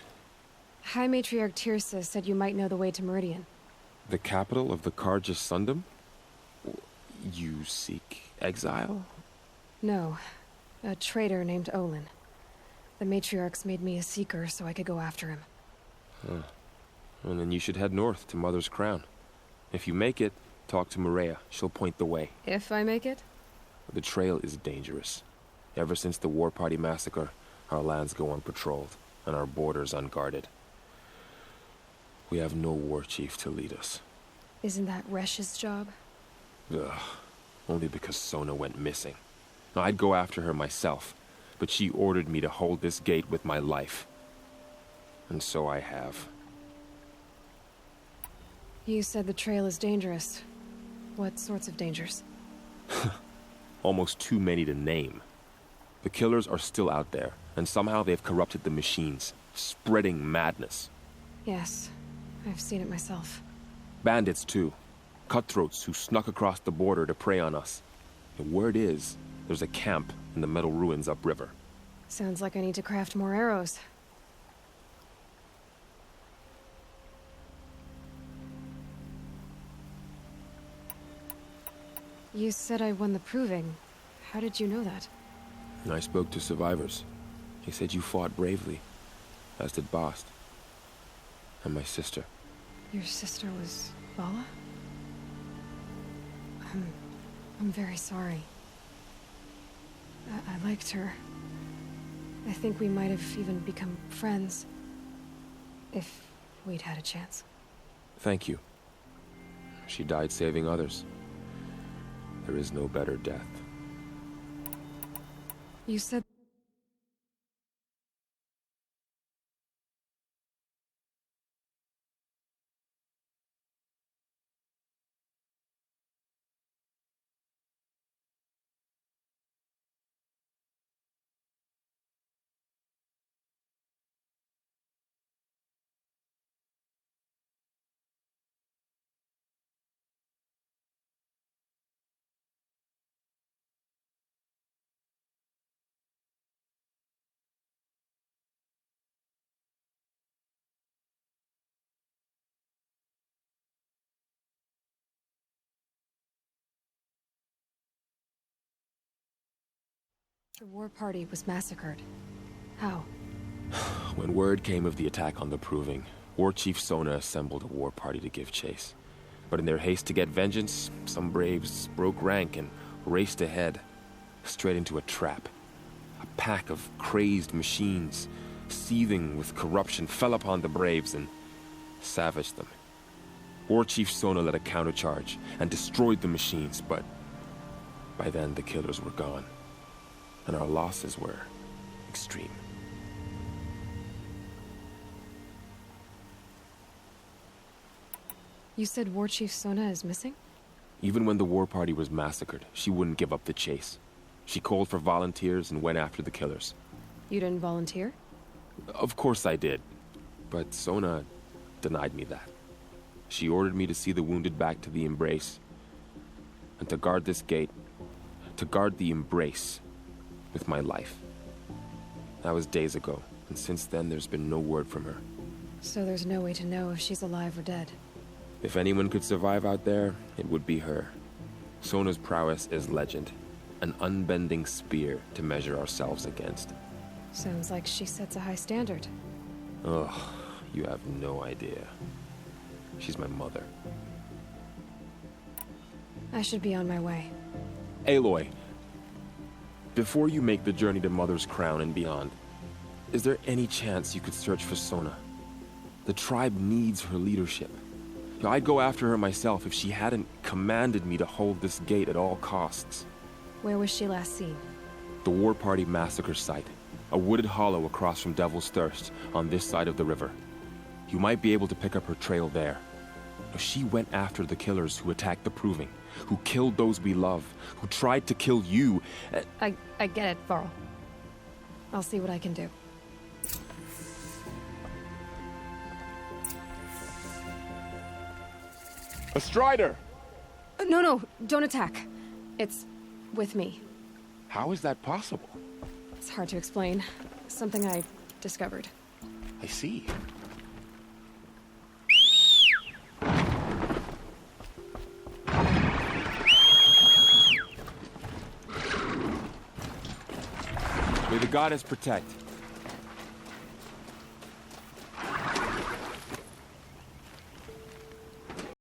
High Matriarch Tirsa said you might know the way to Meridian. The capital of the Carja Sundom? You seek exile? No. A traitor named Olin. The Matriarchs made me a seeker so I could go after him. Huh. Well, then you should head north to Mother's Crown. If you make it, talk to Maria. She'll point the way. If I make it? The trail is dangerous. Ever since the War Party massacre, our lands go unpatrolled, and our borders unguarded. We have no war chief to lead us. Isn't that Resh's job? Ugh. Only because Sona went missing. Now, I'd go after her myself, but she ordered me to hold this gate with my life. And so I have. You said the trail is dangerous. What sorts of dangers? Almost too many to name. The killers are still out there, and somehow they've corrupted the machines, spreading madness. Yes, I've seen it myself. Bandits, too. Cutthroats who snuck across the border to prey on us. The word is, there's a camp in the metal ruins upriver. Sounds like I need to craft more arrows. You said I won the proving. How did you know that? I spoke to survivors. They said you fought bravely, as did Bast. And my sister. Your sister was Vala? I'm very sorry. I liked her. I think we might have even become friends. If we'd had a chance. Thank you. She died saving others. There is no better death. You said... The war party was massacred. How? When word came of the attack on the Proving, War Chief Sona assembled a war party to give chase. But in their haste to get vengeance, some braves broke rank and raced ahead, straight into a trap. A pack of crazed machines, seething with corruption, fell upon the braves and savaged them. War Chief Sona led a countercharge and destroyed the machines, but by then the killers were gone. And our losses were extreme. You said War Chief Sona is missing? Even when the war party was massacred, she wouldn't give up the chase. She called for volunteers and went after the killers. You didn't volunteer? Of course I did. But Sona denied me that. She ordered me to see the wounded back to the Embrace. And to guard this gate. To guard the Embrace. With my life. That was days ago, and since then there's been no word from her. So there's no way to know if she's alive or dead. If anyone could survive out there, it would be her. Sona's prowess is legend. An unbending spear to measure ourselves against. Sounds like she sets a high standard. Ugh, you have no idea. She's my mother. I should be on my way. Aloy. Before you make the journey to Mother's Crown and beyond, is there any chance you could search for Sona? The tribe needs her leadership. I'd go after her myself if she hadn't commanded me to hold this gate at all costs. Where was she last seen? The War Party massacre site. A wooded hollow across from Devil's Thirst, on this side of the river. You might be able to pick up her trail there. She went after the killers who attacked the Proving, who killed those we love, who tried to kill you. I get it, Varl. I'll see what I can do. A Strider! No, don't attack. It's with me. How is that possible? It's hard to explain. Something I discovered. I see. May the goddess protect.